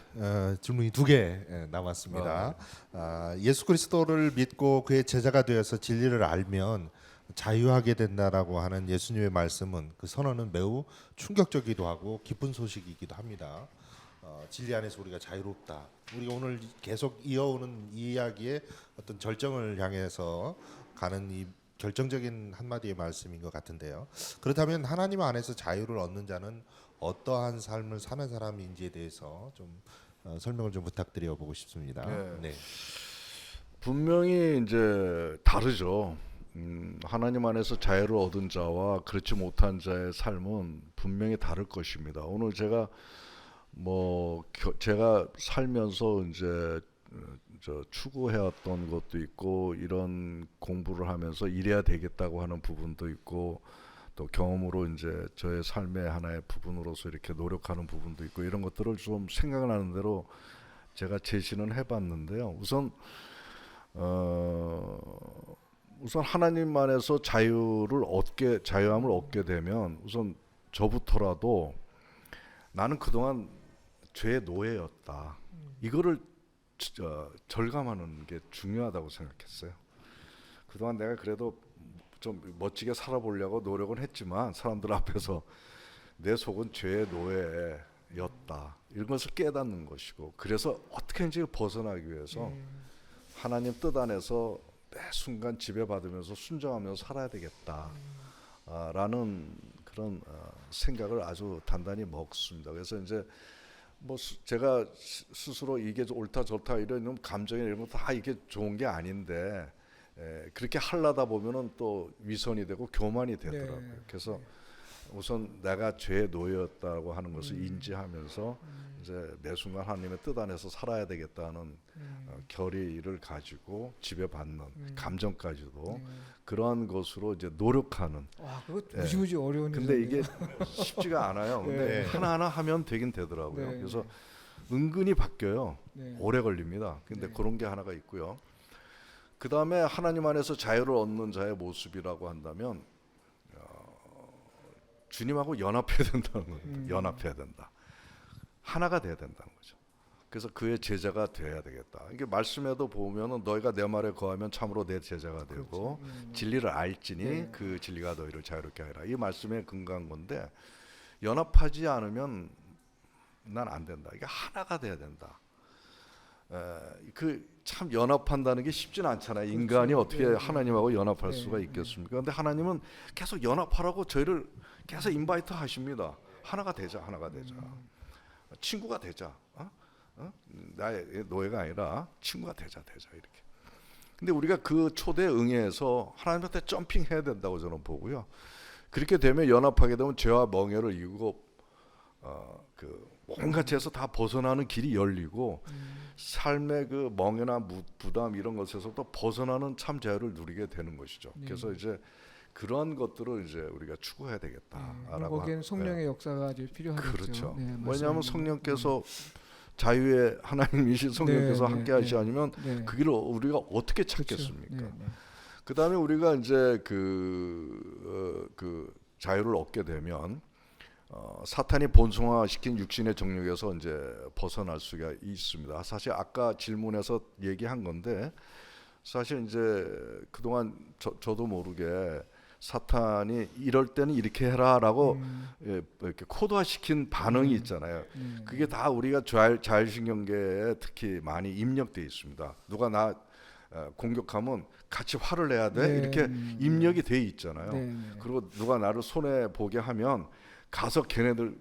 질문이 2개 남았습니다. 예수 그리스도를 믿고 그의 제자가 되어서 진리를 알면 자유하게 된다라고 하는 예수님의 말씀은 그 선언은 매우 충격적이기도 하고 기쁜 소식이기도 합니다. 진리 안에서 우리가 자유롭다. 우리가 오늘 계속 이어오는 이 이야기의 어떤 절정을 향해서 가는 이 결정적인 한마디의 말씀인 것 같은데요. 그렇다면 하나님 안에서 자유를 얻는 자는 어떠한 삶을 사는 사람인지에 대해서 좀 설명을 좀 부탁드려 보고 싶습니다. 네. 분명히 이제 다르죠. 하나님 안에서 자유를 얻은 자와 그렇지 못한 자의 삶은 분명히 다를 것입니다. 오늘 제가 제가 살면서 이제 추구해왔던 것도 있고 이런 공부를 하면서 이래야 되겠다고 하는 부분도 있고 또 경험으로 이제 저의 삶의 하나의 부분으로서 이렇게 노력하는 부분도 있고 이런 것들을 좀 생각나는 대로 제가 제시는 해봤는데요. 우선 하나님 안에서 자유함을 얻게 되면 우선 저부터라도 나는 그동안 죄의 노예였다. 이거를 절감하는 게 중요하다고 생각했어요. 그동안 내가 그래도 좀 멋지게 살아보려고 노력은 했지만 사람들 앞에서 내 속은 죄의 노예였다. 이런 것을 깨닫는 것이고 그래서 어떻게든지 벗어나기 위해서 하나님 뜻 안에서 매 순간 지배받으면서 순종하면서 살아야 되겠다. 라는 그런 생각을 아주 단단히 먹습니다. 그래서 이제 제가 스스로 이게 옳다 좋다 이런 감정이 이런 거 다 이게 좋은 게 아닌데 그렇게 하려다 보면은 또 위선이 되고 교만이 되더라고요. 그래서 우선 내가 죄의 노예였다고 하는 것을 인지하면서 이제 매 순간 하나님의 뜻 안에서 살아야 되겠다는 결의를 가지고 지배받는 감정까지도 그러한 것으로 이제 노력하는. 와, 그거 무지무지 어려운 근데 일인데요. 이게 쉽지가 않아요. 근데 하나하나 하면 되긴 되더라고요. 그래서 은근히 바뀌어요. 오래 걸립니다. 근데 그런 게 하나가 있고요. 그 다음에 하나님 안에서 자유를 얻는 자의 모습이라고 한다면 주님하고 연합해야 된다는 겁니다. 연합해야 된다. 하나가 돼야 된다는 거죠. 그래서 그의 제자가 돼야 되겠다. 이게 말씀에도 보면은 너희가 내 말에 거하면 참으로 내 제자가 되고 진리를 알지니 그 진리가 너희를 자유롭게 하리라. 이 말씀에 근거한 건데 연합하지 않으면 난 안 된다. 이게 하나가 돼야 된다. 참 연합한다는 게 쉽지는 않잖아요. 인간이 어떻게 하나님하고 연합할 수가 있겠습니까? 근데 하나님은 계속 연합하라고 저희를 계속 인바이트 하십니다. 하나가 되자. 친구가 되자. 나의 노예가 아니라 친구가 되자 이렇게. 근데 우리가 그 초대에 응해서 하나님한테 점핑해야 된다고 저는 보고요. 그렇게 되면 연합하게 되면 죄와 멍에를 이기고 온갖 죄에서 다 벗어나는 길이 열리고 삶의 그 멍에나 부담 이런 것에서부터 벗어나는 참 자유를 누리게 되는 것이죠. 그래서 이제 그런 것들을 이제 우리가 추구해야 되겠다라고. 거기에는 성령의 역사가 아주 필요하겠죠. 그렇죠. 네, 왜냐하면 성령께서 자유의 하나님이신 성령께서 함께하지 않으면 그 길을 우리가 어떻게 찾겠습니까? 그 다음에 우리가 이제 그 자유를 얻게 되면 사탄이 본성화시킨 육신의 정욕에서 이제 벗어날 수가 있습니다. 사실 아까 질문에서 얘기한 건데 사실 이제 그동안 저도 모르게 사탄이 이럴 때는 이렇게 해라라고 이렇게 코드화시킨 반응이 있잖아요. 그게 다 우리가 자율신경계에 특히 많이 입력돼 있습니다. 누가 나 공격하면 같이 화를 내야 돼 네. 이렇게 입력이 돼 있잖아요. 네. 그리고 누가 나를 손해 보게 하면 가서 걔네들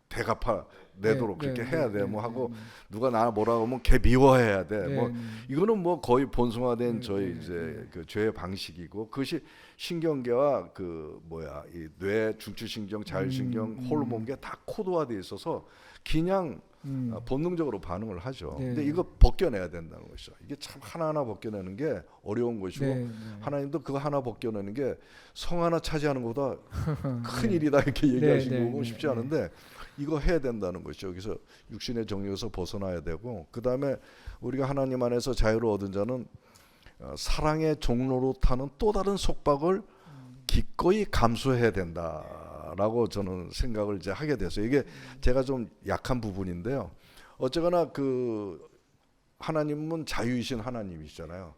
대갚아 내도록 네, 그렇게 네, 해야 네, 돼. 뭐 네, 하고 네. 누가 나 뭐라고 하면 걔 미워해야 돼. 네, 뭐 네. 이거는 뭐 거의 본성화된 네, 저희 네, 이제 그 죄의 방식이고 그것이 신경계와 이 뇌, 중추신경, 자율신경, 호르몬계 다 코드화돼 있어서 그냥 본능적으로 반응을 하죠. 네. 근데 이거 벗겨내야 된다는 것이죠. 이게 참 하나하나 벗겨내는 게 어려운 것이고 네, 네. 하나님도 그거 하나 벗겨내는 게 성 하나 차지하는 것보다 큰 일이다 이렇게 얘기하신 네, 거고 네, 쉽지 네. 않은데 이거 해야 된다는 것이죠. 그래서 육신의 정욕에서 벗어나야 되고 그 다음에 우리가 하나님 안에서 자유를 얻은 자는 사랑의 종로로 타는 또 다른 속박을 기꺼이 감수해야 된다라고 저는 생각을 이제 하게 돼서 이게 제가 좀 약한 부분인데요. 어쨌거나 그 하나님은 자유이신 하나님이시잖아요.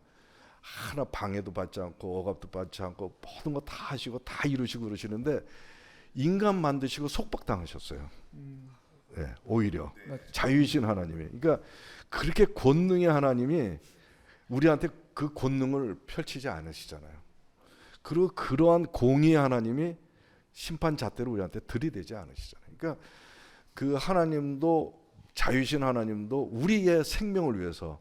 하나 방해도 받지 않고 억압도 받지 않고 모든 거 다 하시고 다 이루시고 그러시는데 인간 만드시고 속박당하셨어요. 네, 오히려 맞죠. 자유이신 하나님이 그러니까 그렇게 권능의 하나님이 우리한테 그 권능을 펼치지 않으시잖아요. 그리고 그러한 공의의 하나님이 심판 잣대로 우리한테 들이대지 않으시잖아요. 그러니까 그 하나님도 자유신 하나님도 우리의 생명을 위해서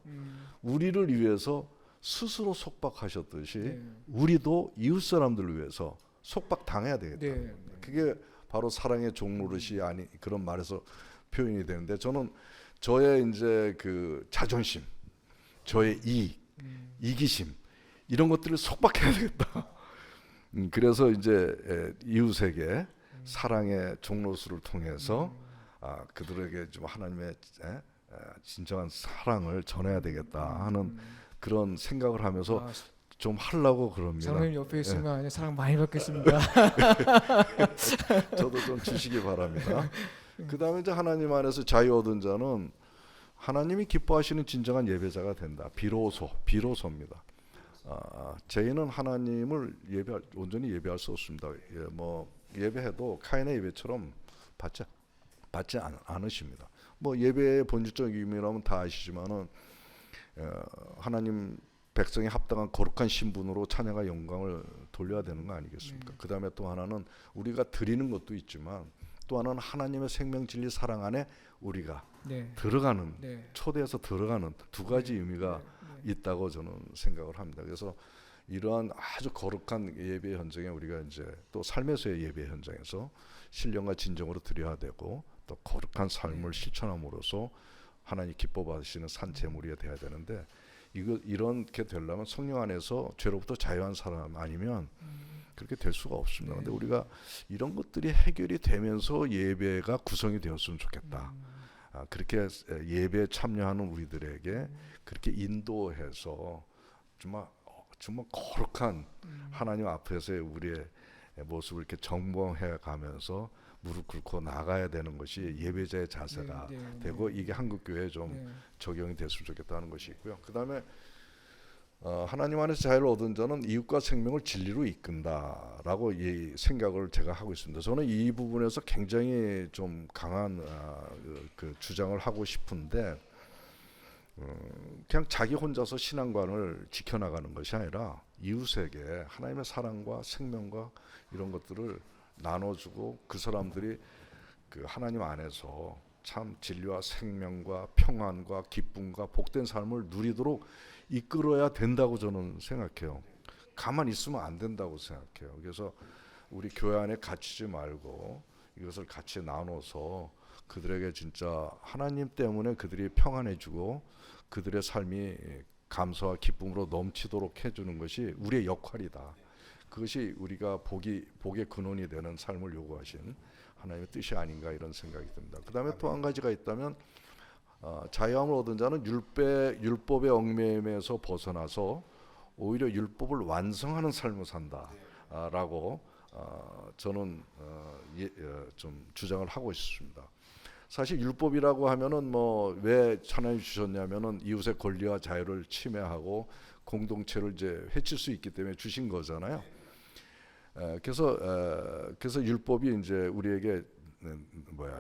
우리를 위해서 스스로 속박하셨듯이 네. 우리도 이웃 사람들을 위해서 속박 당해야 되겠다. 네. 그게 바로 사랑의 종노릇이 아니 그런 말에서 표현이 되는데 저는 저의 이제 그 자존심, 저의 이기심 이런 것들을 속박해야 되겠다. 그래서 이제 이웃에게 사랑의 종로수를 통해서 그들에게 좀 하나님의 진정한 사랑을 전해야 되겠다 하는 그런 생각을 하면서 좀 하려고 그럽니다. 장로님 옆에 있으면 네. 사랑 많이 받겠습니다. 저도 좀 주시기 바랍니다. 그 다음에 이제 하나님 안에서 자유 얻은 자는 하나님이 기뻐하시는 진정한 예배자가 된다. 비로소입니다. 저희는 하나님을 온전히 예배할 수 없습니다. 예배해도 카인의 예배처럼 받지 않으십니다. 뭐 예배의 본질적 의미라면 다 아시지만은 하나님 백성이 합당한 거룩한 신분으로 찬양과 영광을 돌려야 되는 거 아니겠습니까? 그 다음에 또 하나는 우리가 드리는 것도 있지만 또 하나는 하나님의 생명 진리 사랑 안에 우리가 네. 들어가는 네. 초대해서 들어가는 두 가지 의미가 있다고 저는 생각을 합니다. 그래서 이러한 아주 거룩한 예배 현장에 우리가 이제 또 삶에서의 예배 현장에서 신령과 진정으로 드려야 되고 또 거룩한 삶을 실천함으로써 하나님 기뻐 받으시는 산 제물이 돼야 되는데 이렇게 되려면 성령 안에서 죄로부터 자유한 사람 아니면 그렇게 될 수가 없습니다. 근데 우리가 이런 것들이 해결이 되면서 예배가 구성이 되었으면 좋겠다. 그렇게 예배에 참여하는 우리들에게 그렇게 인도해서 정말 거룩한 하나님 앞에서의 우리의 모습을 이렇게 정봉해 가면서 무릎 꿇고 나가야 되는 것이 예배자의 자세가 되고 이게 한국 교회에 좀 적용이 됐으면 좋겠다는 것이 있고요. 그다음에 하나님 안에서 자유를 얻은 자는 이웃과 생명을 진리로 이끈다라고 이 생각을 제가 하고 있습니다. 저는 이 부분에서 굉장히 좀 강한 그 주장을 하고 싶은데 그냥 자기 혼자서 신앙관을 지켜나가는 것이 아니라 이웃에게 하나님의 사랑과 생명과 이런 것들을 나눠주고 그 사람들이 그 하나님 안에서 참 진리와 생명과 평안과 기쁨과 복된 삶을 누리도록 이끌어야 된다고 저는 생각해요. 가만히 있으면 안 된다고 생각해요. 그래서 우리 교회 안에 갇히지 말고 이것을 같이 나눠서 그들에게 진짜 하나님 때문에 그들이 평안해지고 그들의 삶이 감사와 기쁨으로 넘치도록 해주는 것이 우리의 역할이다. 그것이 우리가 복의 근원이 되는 삶을 요구하신 하나님의 뜻이 아닌가 이런 생각이 듭니다. 그 다음에 또 한 가지가 있다면 자유함을 얻은 자는 율법의 얽매임에서 벗어나서 오히려 율법을 완성하는 삶을 산다라고 저는 좀 주장을 하고 있습니다. 사실 율법이라고 하면은 뭐 왜 하나님 주셨냐면은 이웃의 권리와 자유를 침해하고 공동체를 이제 해칠 수 있기 때문에 주신 거잖아요. 그래서 율법이 이제 우리에게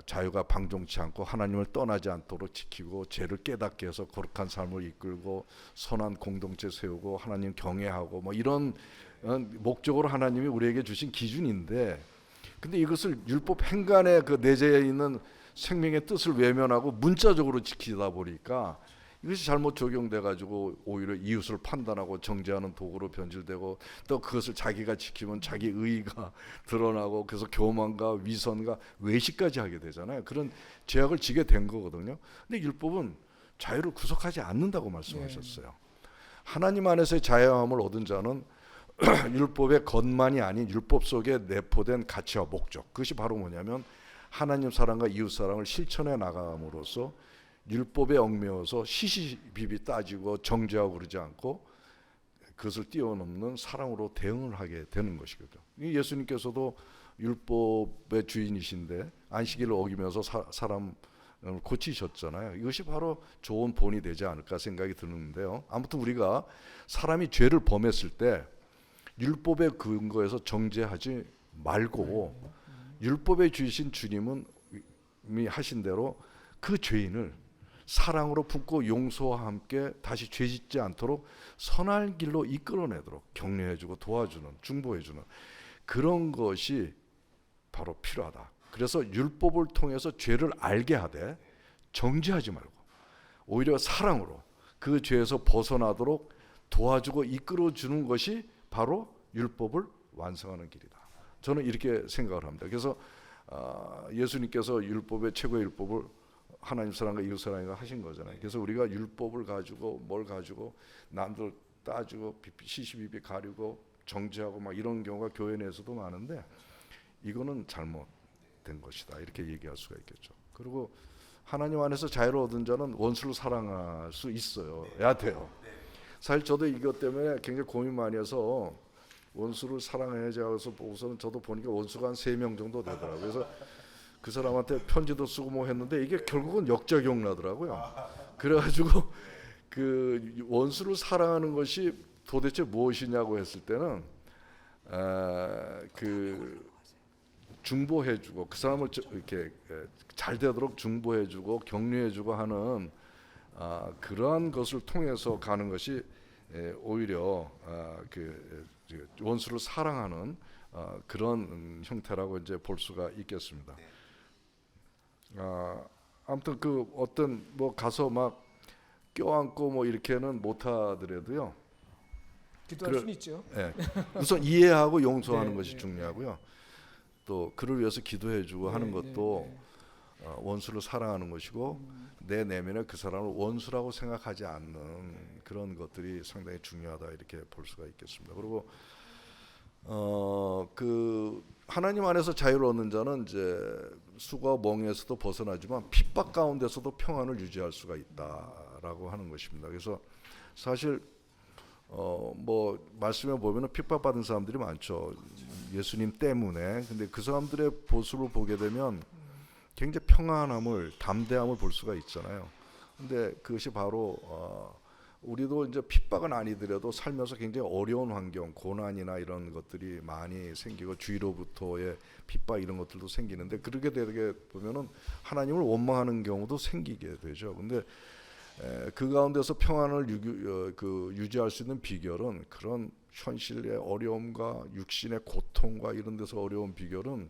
자유가 방종치 않고 하나님을 떠나지 않도록 지키고 죄를 깨닫게 해서 거룩한 삶을 이끌고 선한 공동체 세우고 하나님 경외하고 뭐 이런 목적으로 하나님이 우리에게 주신 기준인데, 근데 이것을 율법 행간에 그 내재해 있는 생명의 뜻을 외면하고 문자적으로 지키다 보니까 이것이 잘못 적용돼 가지고 오히려 이웃을 판단하고 정죄하는 도구로 변질되고, 또 그것을 자기가 지키면 자기 의의가 드러나고, 그래서 교만과 위선과 외식까지 하게 되잖아요. 그런 죄악을 지게 된 거거든요. 근데 율법은 자유를 구속하지 않는다고 말씀하셨어요. 하나님 안에서의 자유함을 얻은 자는 율법의 것만이 아닌 율법 속에 내포된 가치와 목적, 그것이 바로 뭐냐면 하나님 사랑과 이웃 사랑을 실천해 나감으로써 율법에 얽매여서 시시비비 따지고 정죄하고 그러지 않고 그것을 뛰어넘는 사랑으로 대응을 하게 되는 것이거든요. 예수님께서도 율법의 주인이신데 안식일을 어기면서 사람을 고치셨잖아요. 이것이 바로 좋은 본이 되지 않을까 생각이 드는데요. 아무튼 우리가 사람이 죄를 범했을 때 율법의 근거에서 정죄하지 말고, 율법에 주신 주님은 이미 하신 대로 그 죄인을 사랑으로 품고 용서와 함께 다시 죄짓지 않도록 선한 길로 이끌어내도록 격려해주고 도와주는, 중보해주는 그런 것이 바로 필요하다. 그래서 율법을 통해서 죄를 알게 하되 정죄하지 말고 오히려 사랑으로 그 죄에서 벗어나도록 도와주고 이끌어주는 것이 바로 율법을 완성하는 길이다. 저는 이렇게 생각을 합니다. 그래서 예수님께서 율법의 최고의 율법을 하나님 사랑과 이웃 사랑과 하신 거잖아요. 그래서 우리가 율법을 가지고 뭘 가지고 남들 따지고 시시비비 가리고 정죄하고 막 이런 경우가 교회 내에서도 많은데, 이거는 잘못된 것이다, 이렇게 얘기할 수가 있겠죠. 그리고 하나님 안에서 자유를 얻은 자는 원수를 사랑할 수 있어요. 야 돼요. 사실 저도 이것 때문에 굉장히 고민 많이 해서 원수를 사랑해야지 하고서 보고서는 저도 보니까 원수가 한 3명 정도 되더라고요. 그래서 그 사람한테 편지도 쓰고 뭐 했는데 이게 결국은 역작용 나더라고요. 그래가지고 그 원수를 사랑하는 것이 도대체 무엇이냐고 했을 때는 그 중보해주고 그 사람을 이렇게 잘 되도록 중보해주고 격려해주고 하는 그러한 것을 통해서 가는 것이 오히려 그 원수를 사랑하는 그런 형태라고 이제 볼 수가 있겠습니다. 아무튼 그 어떤 뭐 가서 막 껴안고 뭐 이렇게는 못하더라도요. 기도할 수는 있죠. 네, 우선 이해하고 용서하는 네, 것이 네, 중요하고요. 또 그를 위해서 기도해주고 하는 것도 원수를 사랑하는 것이고 내 내면에 그 사람을 원수라고 생각하지 않는 그런 것들이 상당히 중요하다, 이렇게 볼 수가 있겠습니다. 그리고 그 하나님 안에서 자유를 얻는 자는 이제 수고와 멍에서도 벗어나지만 핍박 가운데서도 평안을 유지할 수가 있다라고 하는 것입니다. 그래서 사실 뭐 말씀에 보면은 핍박받은 사람들이 많죠. 예수님 때문에. 근데 그 사람들의 모습을 보게 되면 굉장히 평안함을, 담대함을 볼 수가 있잖아요. 근데 그것이 바로 우리도 이제 핍박은 아니더라도 살면서 굉장히 어려운 환경, 고난이나 이런 것들이 많이 생기고 주위로부터의 핍박 이런 것들도 생기는데, 그렇게 되게 보면은 하나님을 원망하는 경우도 생기게 되죠. 근데 그 가운데서 평안을 유지할 수 있는 비결은, 그런 현실의 어려움과 육신의 고통과 이런 데서 어려운 비결은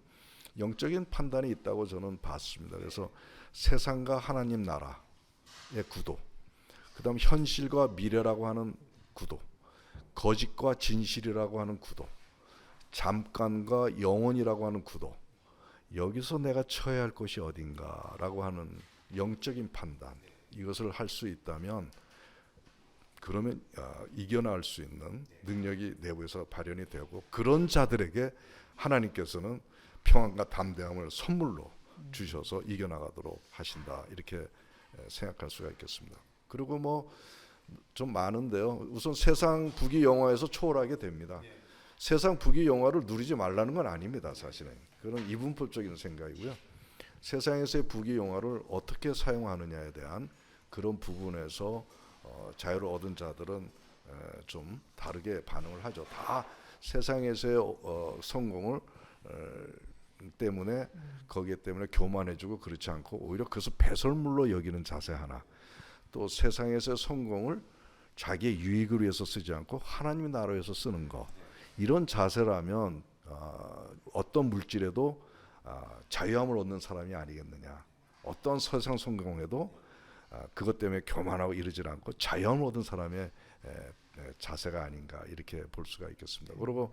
영적인 판단이 있다고 저는 봤습니다. 그래서 세상과 하나님 나라의 구도, 그다음 현실과 미래라고 하는 구도, 거짓과 진실이라고 하는 구도, 잠깐과 영원이라고 하는 구도, 여기서 내가 처해야 할 것이 어딘가라고 하는 영적인 판단, 이것을 할 수 있다면 그러면 이겨나갈 수 있는 능력이 내부에서 발현이 되고, 그런 자들에게 하나님께서는 평안과 담대함을 선물로 주셔서 이겨나가도록 하신다, 이렇게 생각할 수가 있겠습니다. 그리고 뭐 좀 많은데요. 우선 세상 부귀 영화에서 초월하게 됩니다. 세상 부귀 영화를 누리지 말라는 건 아닙니다. 사실은 그런 이분법적인 생각이고요. 세상에서의 부귀 영화를 어떻게 사용하느냐에 대한 그런 부분에서 자유를 얻은 자들은 좀 다르게 반응을 하죠. 다 세상에서의 성공을 때문에 거기에 때문에 교만해지고 그렇지 않고 오히려 그것을 배설물로 여기는 자세 하나, 또 세상에서의 성공을 자기의 유익을 위해서 쓰지 않고 하나님의 나라를 위해서 쓰는 거, 이런 자세라면 어떤 물질에도 자유함을 얻는 사람이 아니겠느냐. 어떤 세상 성공에도 그것 때문에 교만하고 이러지 않고 자유함을 얻은 사람의 자세가 아닌가, 이렇게 볼 수가 있겠습니다. 그리고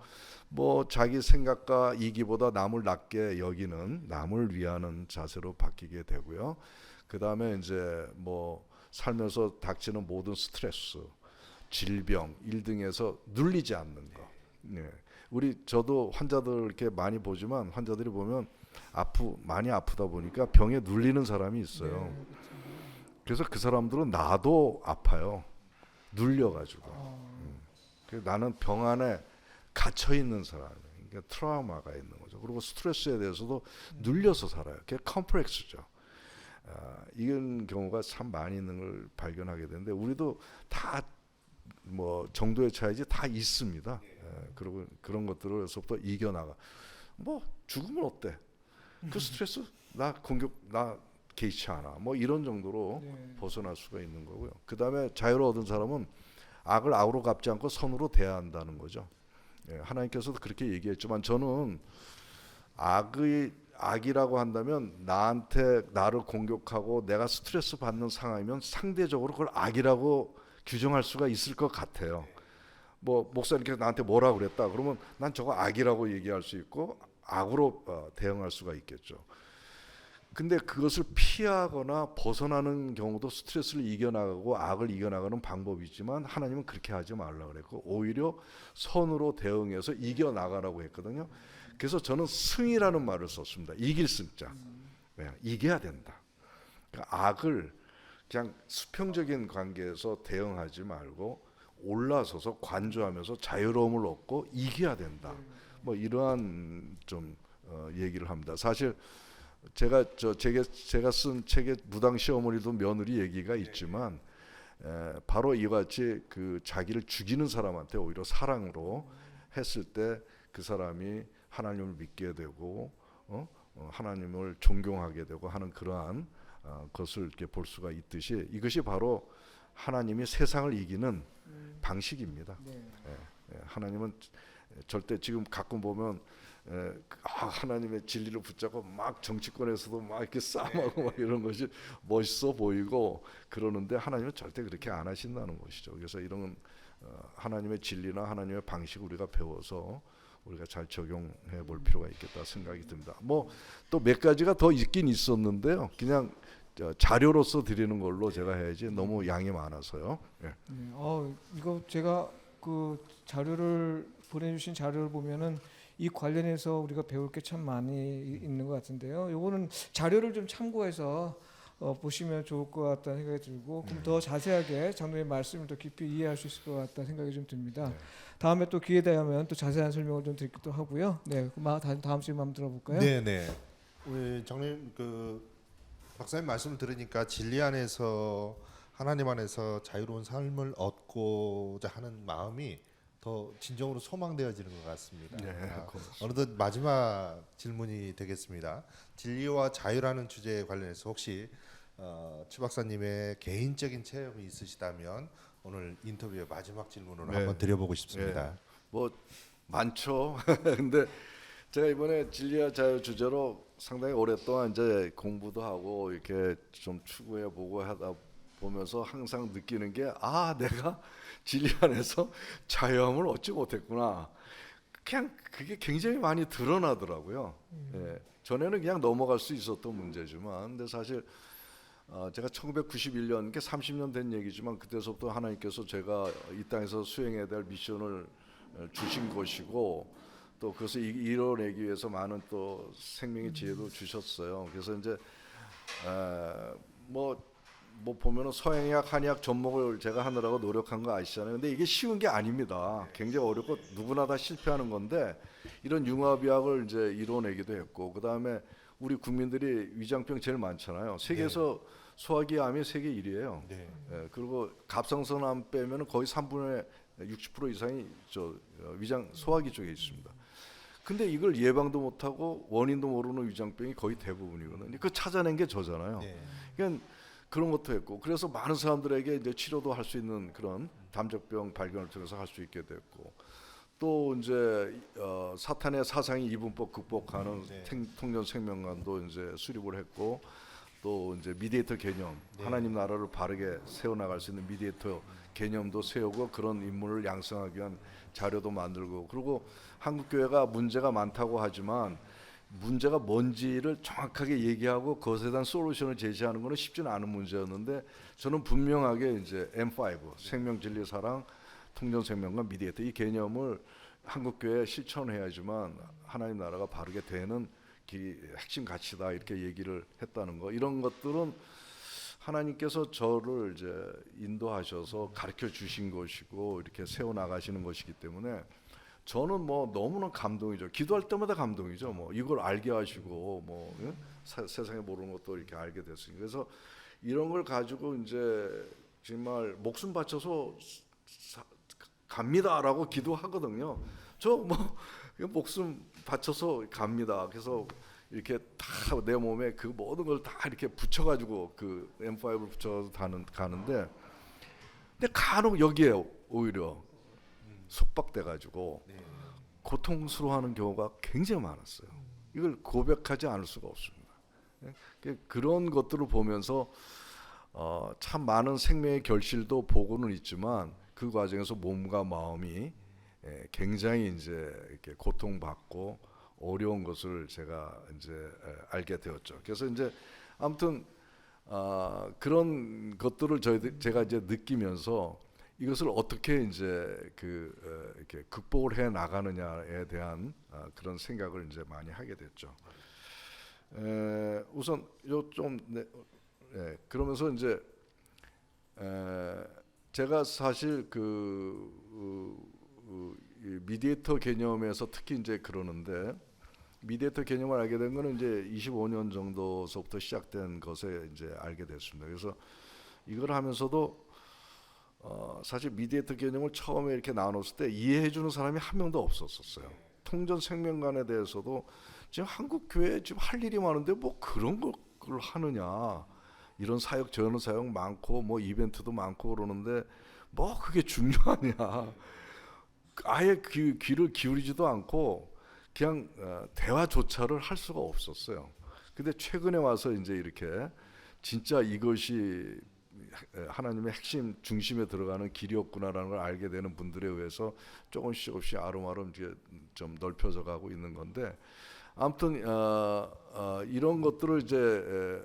뭐 자기 생각과 이기보다 남을 낮게 여기는, 남을 위하는 자세로 바뀌게 되고요. 그 다음에 이제 뭐 살면서 닥치는 모든 스트레스, 질병, 일 등에서 눌리지 않는 거. 네. 저도 환자들 이렇게 많이 보지만 환자들이 보면 많이 아프다 보니까 병에 눌리는 사람이 있어요. 그래서 그 사람들은 나도 아파요. 눌려가지고. 그래서 나는 병 안에 갇혀 있는 사람이에요. 그러니까 트라우마가 있는 거죠. 그리고 스트레스에 대해서도 눌려서 살아요. 그게 컴플렉스죠. 이런 경우가 참 많이 있는 걸 발견하게 되는데, 우리도 다 뭐 정도의 차이지 다 있습니다. 그리고 그런 것들을서부터 이겨나가. 뭐 죽으면 어때? 그 스트레스 나 개의치 않아. 뭐 이런 정도로 벗어날 수가 있는 거고요. 그 다음에 자유를 얻은 사람은 악을 악으로 갚지 않고 선으로 대해야 한다는 거죠. 하나님께서도 그렇게 얘기했지만, 저는 악이라고 한다면 나를 공격하고 내가 스트레스 받는 상황이면 상대적으로 그걸 악이라고 규정할 수가 있을 것 같아요. 뭐 목사님께서 나한테 뭐라 그랬다 그러면 난 저거 악이라고 얘기할 수 있고 악으로 대응할 수가 있겠죠. 근데 그것을 피하거나 벗어나는 경우도 스트레스를 이겨나가고 악을 이겨나가는 방법이지만, 하나님은 그렇게 하지 말라 그랬고 오히려 선으로 대응해서 이겨나가라고 했거든요. 그래서 저는 승이라는 말을 썼습니다. 이길 승자. 이겨야 된다. 그러니까 악을 그냥 수평적인 관계에서 대응하지 말고 올라서서 관조하면서 자유로움을 얻고 이겨야 된다. 뭐 이러한 좀 얘기를 합니다. 사실 제가 쓴 책에 무당 시어머니도 며느리 얘기가 있지만, 바로 이와 같이 그 자기를 죽이는 사람한테 오히려 사랑으로 했을 때 그 사람이 하나님을 믿게 되고 하나님을 존경하게 되고 하는 그러한 것을 이렇게 볼 수가 있듯이, 이것이 바로 하나님이 세상을 이기는 방식입니다. 하나님은 절대, 지금 가끔 보면 하나님의 진리를 붙잡고 막 정치권에서도 막 이렇게 싸움하고 막 이런 것이 멋있어 보이고 그러는데, 하나님은 절대 그렇게 안 하신다는 것이죠. 그래서 이런 하나님의 진리나 하나님의 방식을 우리가 배워서 우리가 잘 적용해 볼 필요가 있겠다 생각이 듭니다. 뭐 또 몇 가지가 더 있긴 있었는데요. 그냥 자료로서 드리는 걸로 제가 해야지 너무 양이 많아서요. 이거 제가 그 자료를 보내주신 자료를 보면은 이 관련해서 우리가 배울 게 참 많이 있는 것 같은데요. 요거는 자료를 좀 참고해서 보시면 좋을 것 같다는 생각이 들고, 그럼 더 자세하게 장로의 말씀을 더 깊이 이해할 수 있을 것 같다는 생각이 좀 듭니다. 다음에 또 기회 되면 또 자세한 설명을 좀 드리기도 하고요. 다음 질문 한번 들어볼까요? 네. 우리 장로님, 박사님 말씀을 들으니까 진리 안에서, 하나님 안에서 자유로운 삶을 얻고자 하는 마음이 더 진정으로 소망되어지는 것 같습니다. 어느덧 마지막 질문이 되겠습니다. 진리와 자유라는 주제에 관련해서 혹시 최 박사님의 개인적인 체험이 있으시다면 오늘 인터뷰의 마지막 질문으로 한번 드려보고 싶습니다. 뭐 많죠. 근데 제가 이번에 진리와 자유 주제로 상당히 오랫동안 이제 공부도 하고 이렇게 좀 추구해 보고 하다 보면서 항상 느끼는 게, 내가 진리 안에서 자유함을 얻지 못했구나. 그냥 그게 굉장히 많이 드러나더라고요. 전에는 그냥 넘어갈 수 있었던 문제지만, 근데 사실 제가 1991년, 30년 된 얘기지만, 그때서부터 하나님께서 제가 이 땅에서 수행해야 될 미션을 주신 것이고, 또 그것을 이뤄내기 위해서 많은 또 생명의 지혜도 주셨어요. 그래서 이제 뭐 보면은 서양의학, 한의학 접목을 제가 하느라고 노력한 거 아시잖아요. 근데 이게 쉬운 게 아닙니다. 굉장히 어렵고 누구나 다 실패하는 건데, 이런 융합의학을 이제 이뤄내기도 했고, 그 다음에 우리 국민들이 위장병 제일 많잖아요. 세계에서 소화기 암이 세계 1위예요. 그리고 갑상선암 빼면은 거의 3분의 60% 이상이 위장 소화기 쪽에 있습니다. 근데 이걸 예방도 못하고 원인도 모르는 위장병이 거의 대부분이거든요. 그 찾아낸 게 저잖아요. 네. 그러니까 그런 것도 했고, 그래서 많은 사람들에게 이제 치료도 할 수 있는 그런 담적병 발견을 통해서 할 수 있게 됐고, 또 이제 사탄의 사상이 이분법 극복하는 네. 통년 생명관도 이제 수립을 했고, 또 이제 미디에이터 개념, 네. 하나님 나라를 바르게 세워나갈 수 있는 미디에이터 개념도 세우고, 그런 인물을 양성하기 위한 자료도 만들고, 그리고 한국 교회가 문제가 많다고 하지만 문제가 뭔지를 정확하게 얘기하고 그것에 대한 솔루션을 제시하는 것은 쉽지는 않은 문제였는데, 저는 분명하게 이제 M5 생명 진리 사랑 통전 생명과 미디에이터 이 개념을 한국 교회에 실천해야지만 하나님 나라가 바르게 되는 길이 핵심 가치다, 이렇게 얘기를 했다는 거. 이런 것들은 하나님께서 저를 이제 인도하셔서 가르쳐 주신 것이고 이렇게 세워 나가시는 것이기 때문에 저는 뭐 너무나 감동이죠. 기도할 때마다 감동이죠. 뭐 이걸 알게 하시고 뭐 세상에 모르는 것도 이렇게 알게 됐으니, 그래서 이런 걸 가지고 이제 정말 목숨 바쳐서 갑니다라고 기도하거든요. 저 뭐 목숨 바쳐서 갑니다. 그래서 이렇게 다 내 몸에 그 모든 걸 다 이렇게 붙여가지고 그 M5를 붙여서 가는데, 근데 간혹 여기에 오히려 속박돼가지고 고통스러워하는 경우가 굉장히 많았어요. 이걸 고백하지 않을 수가 없습니다. 그런 것들을 보면서 참 많은 생명의 결실도 보고는 있지만 그 과정에서 몸과 마음이 굉장히 이제 이렇게 고통받고 어려운 것을 제가 이제 알게 되었죠. 그래서 이제 아무튼 그런 것들을 제가 이제 느끼면서 이것을 어떻게 이제 이렇게 극복을 해 나가느냐에 대한 그런 생각을 이제 많이 하게 됐죠. 우선 그러면서 이제 제가 사실 이 미디에이터 개념에서 특히 이제 그러는데, 미디에이터 개념을 알게 된 거는 이제 25년 정도서부터 시작된 것에 이제 알게 됐습니다. 그래서 이걸 하면서도 사실 미디에이터 개념을 처음에 이렇게 나눴을 때 이해해 주는 사람이 한 명도 없었어요. 통전 생명관에 대해서도 지금 한국 교회에 지금 할 일이 많은데 뭐 그런 걸 하느냐, 이런 사역 저런 사역 많고 뭐 이벤트도 많고 그러는데 뭐 그게 중요하냐, 아예 귀를 기울이지도 않고 그냥 대화조차를 할 수가 없었어요. 근데 최근에 와서 이제 이렇게 진짜 이것이 하나님의 핵심 중심에 들어가는 길이었구나라는 걸 알게 되는 분들에 의해서 조금씩 아름아름 이제 좀 넓혀져 가고 있는 건데, 아무튼 이런 것들을 이제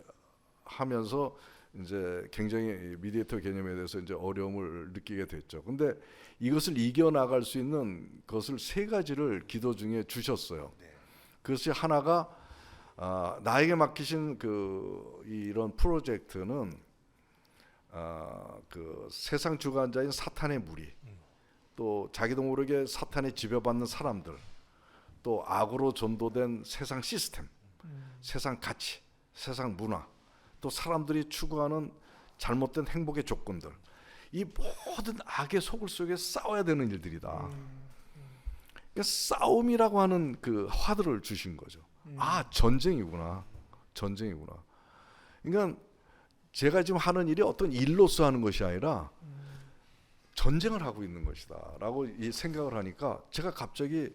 하면서 이제 굉장히 미디에이터 개념에 대해서 이제 어려움을 느끼게 됐죠. 근데 이것을 이겨 나갈 수 있는 것을 세 가지를 기도 중에 주셨어요. 그것이 하나가 나에게 맡기신 이런 프로젝트는 그 세상 주관자인 사탄의 무리, 또 자기도 모르게 사탄에 지배받는 사람들, 또 악으로 전도된 세상 시스템, 세상 가치, 세상 문화, 또 사람들이 추구하는 잘못된 행복의 조건들, 이 모든 악의 소굴 속에 싸워야 되는 일들이다. 그러니까 싸움이라고 하는 그 화두를 주신 거죠. 전쟁이구나. 그러니까 제가 지금 하는 일이 어떤 일로서 하는 것이 아니라 전쟁을 하고 있는 것이다라고 이 생각을 하니까 제가 갑자기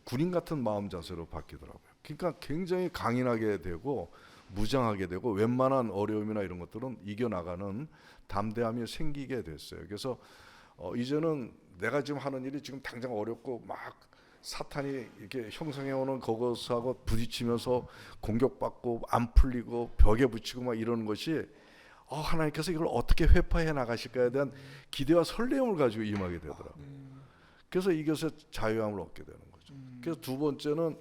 군인 같은 마음 자세로 바뀌더라고요. 그러니까 굉장히 강인하게 되고 무장하게 되고 웬만한 어려움이나 이런 것들은 이겨나가는 담대함이 생기게 됐어요. 그래서 이제는 내가 지금 하는 일이 지금 당장 어렵고 막 사탄이 이렇게 형성해오는 그것하고 부딪히면서 공격받고 안 풀리고 벽에 붙이고 막 이러는 것이 하나님께서 이걸 어떻게 회파해 나가실까에 대한 기대와 설레임을 가지고 임하게 되더라고요. 그래서 이것에 자유함을 얻게 되는 거죠. 그래서 두 번째는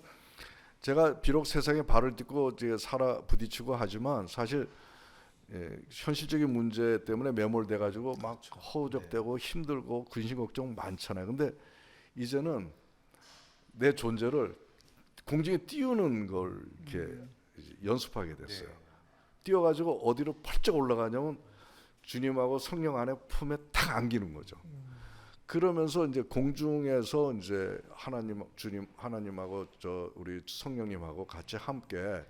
제가 비록 세상에 발을 딛고 이제 살아 부딪히고 하지만 사실 현실적인 문제 때문에 매몰돼 가지고 막 허우적대고 힘들고 근심 걱정 많잖아요. 근데 이제는 내 존재를 공중에 띄우는 걸 이렇게 연습하게 됐어요. 띄워가지고 어디로 펄쩍 올라가냐면 주님하고 성령 안에 품에 탁 안기는 거죠. 그러면서 이제 공중에서 이제 하나님 주님 하나님하고 저 우리 성령님하고 같이 함께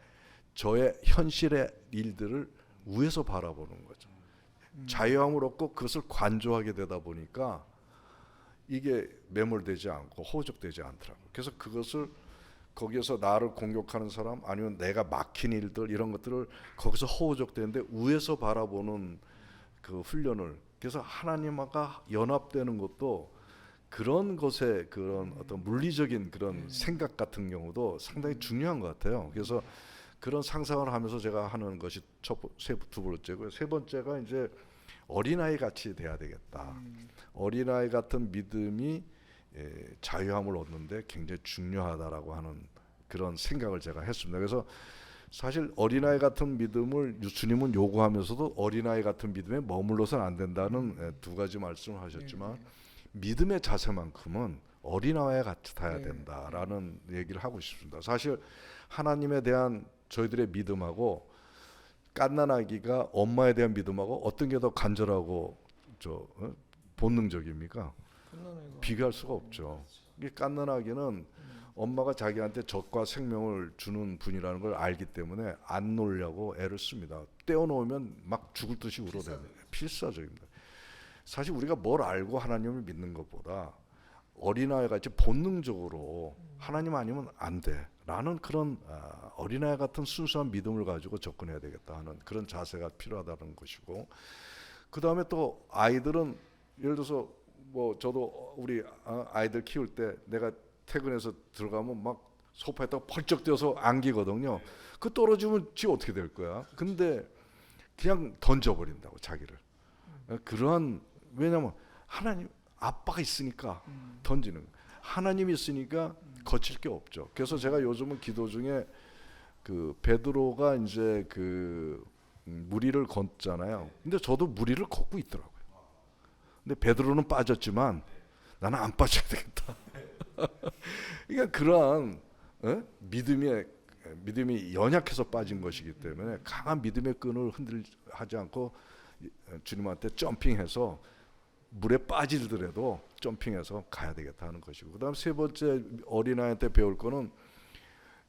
저의 현실의 일들을 위에서 바라보는 거죠. 자유함을 얻고 그것을 관조하게 되다 보니까 이게 매몰되지 않고 호적되지 않더라고요. 그래서 그것을 거기에서 나를 공격하는 사람 아니면 내가 막힌 일들 이런 것들을 거기서 호적되는데 위에서 바라보는 그 훈련을, 그래서 하나님과 연합되는 것도 그런 것에 그런 어떤 물리적인 그런 생각 같은 경우도 상당히 중요한 것 같아요. 그래서 그런 상상을 하면서 제가 하는 것이 두 번째고요. 세 번째가 이제 어린아이 같이 돼야 되겠다. 어린아이 같은 믿음이 자유함을 얻는데 굉장히 중요하다라고 하는 그런 생각을 제가 했습니다. 그래서 사실 어린아이 같은 믿음을 주님은 요구하면서도 어린아이 같은 믿음에 머물러서는 안 된다는 두 가지 말씀을 하셨지만 믿음의 자세만큼은 어린아이와 같이 타야 된다라는 얘기를 하고 싶습니다. 사실 하나님에 대한 저희들의 믿음하고 갓난아기가 엄마에 대한 믿음하고 어떤 게 더 간절하고 본능적입니까? 비교할 수가 없죠. 이 갓난아기는 엄마가 자기한테 젖과 생명을 주는 분이라는 걸 알기 때문에 안 놀려고 애를 씁니다. 떼어놓으면 막 죽을 듯이 울어대요. 필사적입니다. 사실 우리가 뭘 알고 하나님을 믿는 것보다 어린아이 같이 본능적으로 하나님 아니면 안 돼 라는 그런 어린아이 같은 순수한 믿음을 가지고 접근해야 되겠다 하는 그런 자세가 필요하다는 것이고, 그 다음에 또 아이들은 예를 들어서 뭐 저도 우리 아이들 키울 때 내가 퇴근해서 들어가면 막 소파에다 펄쩍 뛰어서 안기거든요. 그 떨어지면 지 어떻게 될 거야. 근데 그냥 던져버린다고 자기를. 그러한, 왜냐면 하나님 아빠가 있으니까 던지는 거예요. 하나님이 있으니까 거칠 게 없죠. 그래서 제가 요즘은 기도 중에 그 베드로가 이제 그 무리를 걷잖아요. 근데 저도 무리를 걷고 있더라고요. 근데 베드로는 빠졌지만 나는 안 빠져야 되겠다. 그러니까 그러한 믿음이 연약해서 빠진 것이기 때문에 강한 믿음의 끈을 하지 않고 주님한테 점핑해서 물에 빠지더라도 점핑해서 가야 되겠다 하는 것이고, 그다음 세 번째 어린아이한테 배울 거는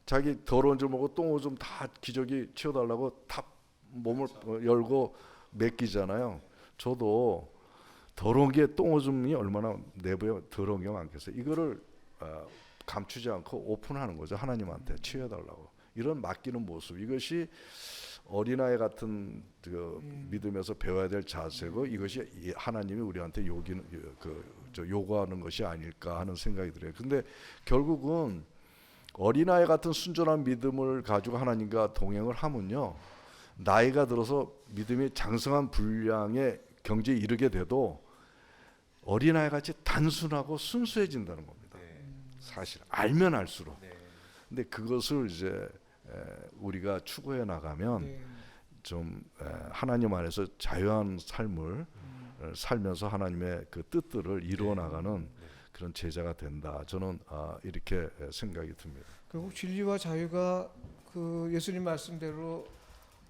자기 더러운 줄 모르고 똥오줌 다 기저귀 치워달라고 다 몸을 열고 맡기잖아요. 저도 더러운 게 똥오줌이 얼마나 내부에 더러운 게 많겠어요. 이거를 감추지 않고 오픈하는 거죠. 하나님한테 치워달라고. 이런 맡기는 모습, 이것이 어린아이 같은 그 믿음에서 배워야 될 자세고, 이것이 하나님이 우리한테 요구하는 것이 아닐까 하는 생각이 들어요. 근데 결국은 어린아이 같은 순전한 믿음을 가지고 하나님과 동행을 하면요, 나이가 들어서 믿음이 장성한 분량의 경지에 이르게 돼도 어린아이 같이 단순하고 순수해진다는 겁니다. 사실 알면 알수록. 근데 그것을 이제 우리가 추구해 나가면 좀 하나님 안에서 자유한 삶을 살면서 하나님의 그 뜻들을 이루어 나가는 그런 제자가 된다. 저는 이렇게 생각이 듭니다. 결국 진리와 자유가 그 예수님 말씀대로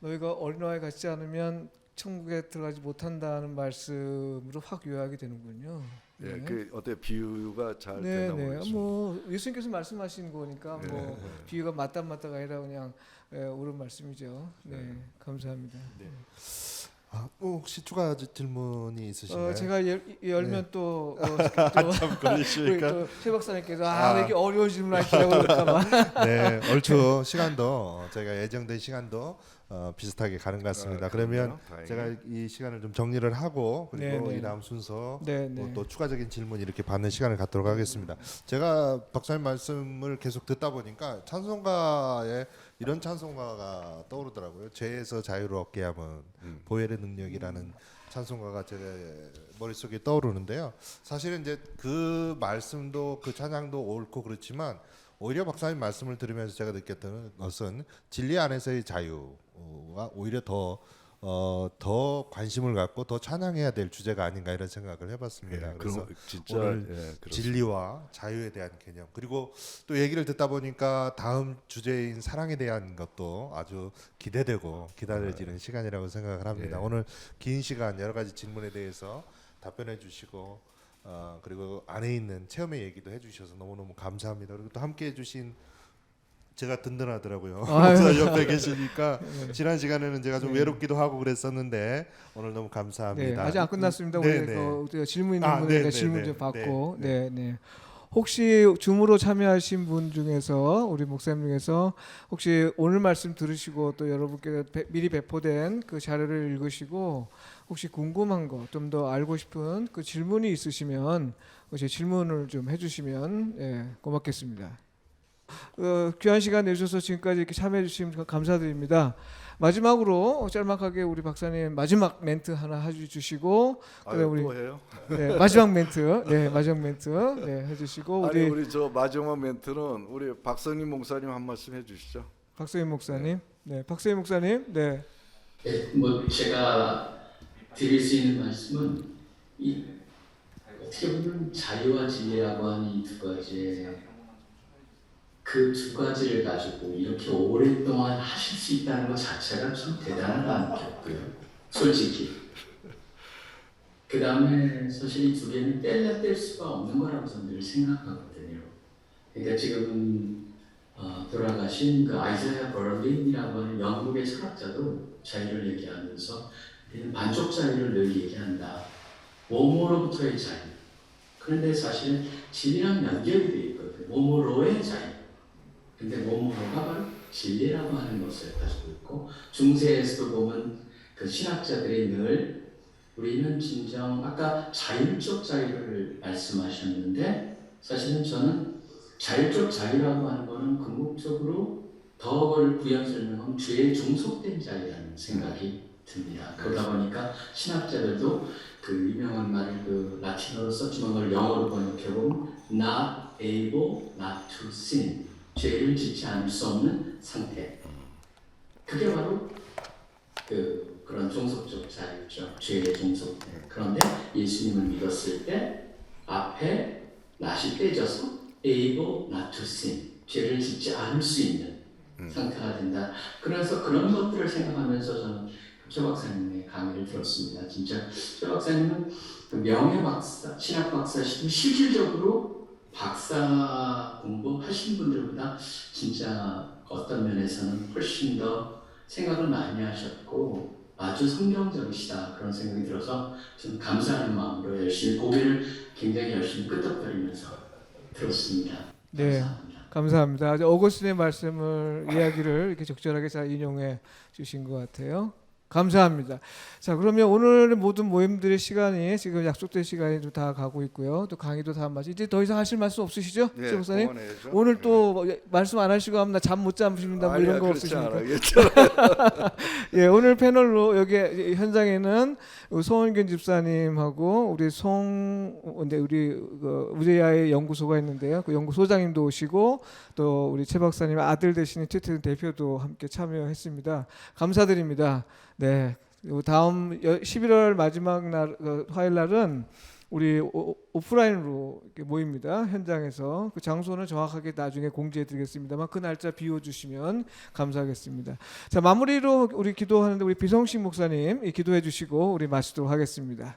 너희가 어린아이 같지 않으면 천국에 들어가지 못한다는 말씀으로 확 요약이 되는군요. 예, 그 어때 비유가 잘 네, 되나 네. 모르겠습니다. 뭐 예수님께서 말씀하신 거니까 뭐 비유가 맞다 맞다가 아니라 그냥 옳은 말씀이죠. 네, 감사합니다. 혹시 추가 질문이 있으신가요? 제가 열면 또 한참 걸리시니까. 또 최 박사님께서 왜 이렇게 어려운 질문 하시라고 그럴까봐. 네, 얼추 시간도 저희가 예정된 시간도 비슷하게 가는 것 같습니다. 그러면 다행이네요. 제가 이 시간을 좀 정리를 하고 그리고 네, 네. 이 다음 순서 네, 네. 또 추가적인 질문 이렇게 받는 시간을 갖도록 하겠습니다. 제가 박사님 말씀을 계속 듣다 보니까 찬송가에 이런 찬송가가 떠오르더라고요. 죄에서 자유를 얻게 하면 보혈의 능력이라는 찬송가가 제 머릿속에 떠오르는데요. 사실은 이제 그 말씀도 그 찬양도 옳고 그렇지만 오히려 박사님 말씀을 들으면서 제가 느꼈던 것은 진리 안에서의 자유가 오히려 더 관심을 갖고 더 찬양해야 될 주제가 아닌가 이런 생각을 해봤습니다. 예, 그래서 그럼 진짜 오늘 그렇습니다. 진리와 자유에 대한 개념, 그리고 또 얘기를 듣다 보니까 다음 주제인 사랑에 대한 것도 아주 기대되고 기다려지는 시간이라고 생각을 합니다. 예. 오늘 긴 시간 여러 가지 질문에 대해서 답변해 주시고 그리고 안에 있는 체험의 얘기도 해주셔서 너무너무 감사합니다. 그리고 또 함께 해주신 제가 든든하더라고요. 아유. 목사 옆에 계시니까 지난 시간에는 제가 좀 외롭기도 하고 그랬었는데 오늘 너무 네, 감사합니다. 아직 안 끝났습니다. 네, 우리 네. 우리가 질문 있는 아, 분에게 네, 질문 네, 좀 네, 받고, 네, 네. 혹시 줌으로 참여하신 분 중에서 우리 목사님 중에서 혹시 오늘 말씀 들으시고 또 여러분께 미리 배포된 그 자료를 읽으시고 혹시 궁금한 거 좀 더 알고 싶은 그 질문이 있으시면 혹시 질문을 좀 해주시면 고맙겠습니다. 귀한 시간 내주셔서 지금까지 이렇게 참여해 주시면 감사드립니다. 마지막으로 짤막하게 우리 박사님 마지막 멘트 하나 해주시고 그다음에 아유, 우리 또 해요? 네, 마지막 멘트 해주시고 아니 우리 우리 저 마지막 멘트는 우리 박성림 목사님 한 말씀 해주시죠. 박서인 목사님, 박서인 목사님, 네, 뭐 제가 드릴 수 있는 말씀은 어떻게 보면 자유와 진리라고 하는 이 두 가지의 그 두 가지를 가지고 이렇게 오랫동안 하실 수 있다는 것 자체가 좀 대단하다는 느꼈고요. 솔직히. 그 다음에 사실 이 두 개는 뗄 수가 없는 거라고 저는 늘 생각하거든요. 그러니까 지금 돌아가신 그 아이자야 버럴린이라고 하는 영국의 철학자도 자유를 얘기하면서 우리는 반쪽 자유를 늘 얘기한다. 몸으로부터의 자유. 그런데 사실 진리랑 연결이 되어 있거든요. 몸으로의 자유. 근데 몸으로가 바로 진리라고 하는 것을 가지고 있고 중세에서도 보면 그 신학자들이 늘 우리는 진정 아까 자율적 자유를 말씀하셨는데 사실은 저는 자율적 자유라고 하는 것은 궁극적으로 더 그걸 부연 설명하면 죄에 종속된 자유라는 생각이 듭니다. 그러다 보니까 신학자들도 그 유명한 말을 그 라틴어로 썼지만 그걸 영어로 번역해보면 not able not to sin 죄를 짓지 않을 수 없는 상태. 그게 바로 그런 종속적 자유죠. 죄의 종속된. 그런데 예수님을 믿었을 때 앞에 not이 떼져서 able not to sin 죄를 짓지 않을 수 있는 상태가 된다. 그래서 그런 것들을 생각하면서 저는 최 박사님의 강의를 들었습니다. 진짜 최 박사님은 그 명예 박사, 신학 박사시고 실질적으로 박사 공부하신 분들보다 진짜 어떤 면에서는 훨씬 더 생각을 많이 하셨고 아주 성경적이시다 그런 생각이 들어서 저는 감사하는 마음으로 열심히 고개를 굉장히 열심히 끄덕거리면서 들었습니다. 네. 감사합니다. 감사합니다. 아주 어거스틴의 말씀을 이야기를 이렇게 적절하게 잘 인용해 주신 것 같아요. 감사합니다. 자, 그러면 오늘 모든 모임들의 시간이 지금 약속된 시간이 좀 다 가고 있고요. 또 강의도 다 마치 이제 더 이상 하실 말씀 없으시죠, 네, 최 목사님? 그만해야죠. 오늘 또 말씀 안 하시고 하면 나 잠 못 잠십니다. 뭐 이런 거 그렇지 없으십니까? 않아겠죠. 예, 오늘 패널로 여기 현장에는 송원균 집사님하고 우리 우리 우제야의 연구소가 있는데요. 그 연구소장님도 오시고 또 우리 최 박사님 아들 되시는 최태근 대표도 함께 참여했습니다. 감사드립니다. 네, 다음 11월 마지막 날 화요일 날은 우리 오프라인으로 이렇게 모입니다. 현장에서 그 장소는 정확하게 나중에 공지해드리겠습니다만 그 날짜 비워주시면 감사하겠습니다. 자, 마무리로 우리 기도하는데 우리 비성식 목사님 기도해 주시고 우리 마치도록 하겠습니다.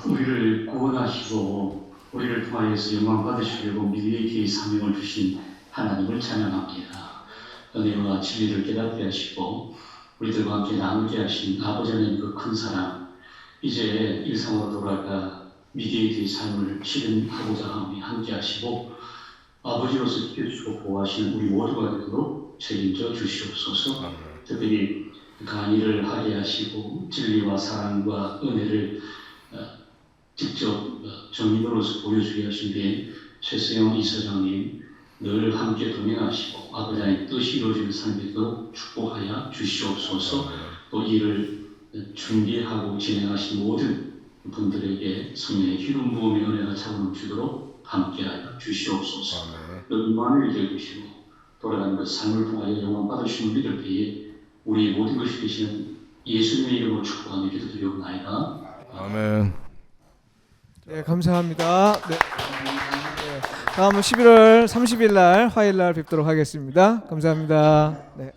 우리를 구원하시고 우리를 통하여서 영광 받으시려고 미래의 사명을 주신 하나님을 찬양합니다. 은혜와 진리를 깨닫게 하시고 우리들과 함께 나누게 하신 아버지 하나님 그 큰 사랑 이제 일상으로 돌아가 미디어의 삶을 실현하고자 함이 함께 하시고 아버지로서 지켜주시고 보호하시는 우리 모두가 되도록 책임져 주시옵소서. 특별히 강의를 하게 하시고 진리와 사랑과 은혜를 직접 정인으로서 보여주게 하신 게 최세영 이사장님 늘 함께 동행하시고 아버지 하나님 뜻이 이루어지는 삶이 되도록 축복하여 주시옵소서. 또 이를 준비하고 진행하신 모든 분들에게 성령의 기름 부음의 은혜가 차고 넘치도록 함께하여 주시옵소서. 임마누엘 되시고 돌아가는 그 삶을 통하여 영광 받으시는 우리들 위해 우리의 모든 것이 되시는 예수님의 이름으로 축복하며 기도드리옵나이다. 아멘. 네, 감사합니다. 네. 다음은 11월 30일 날 화요일 날 뵙도록 하겠습니다. 감사합니다. 네.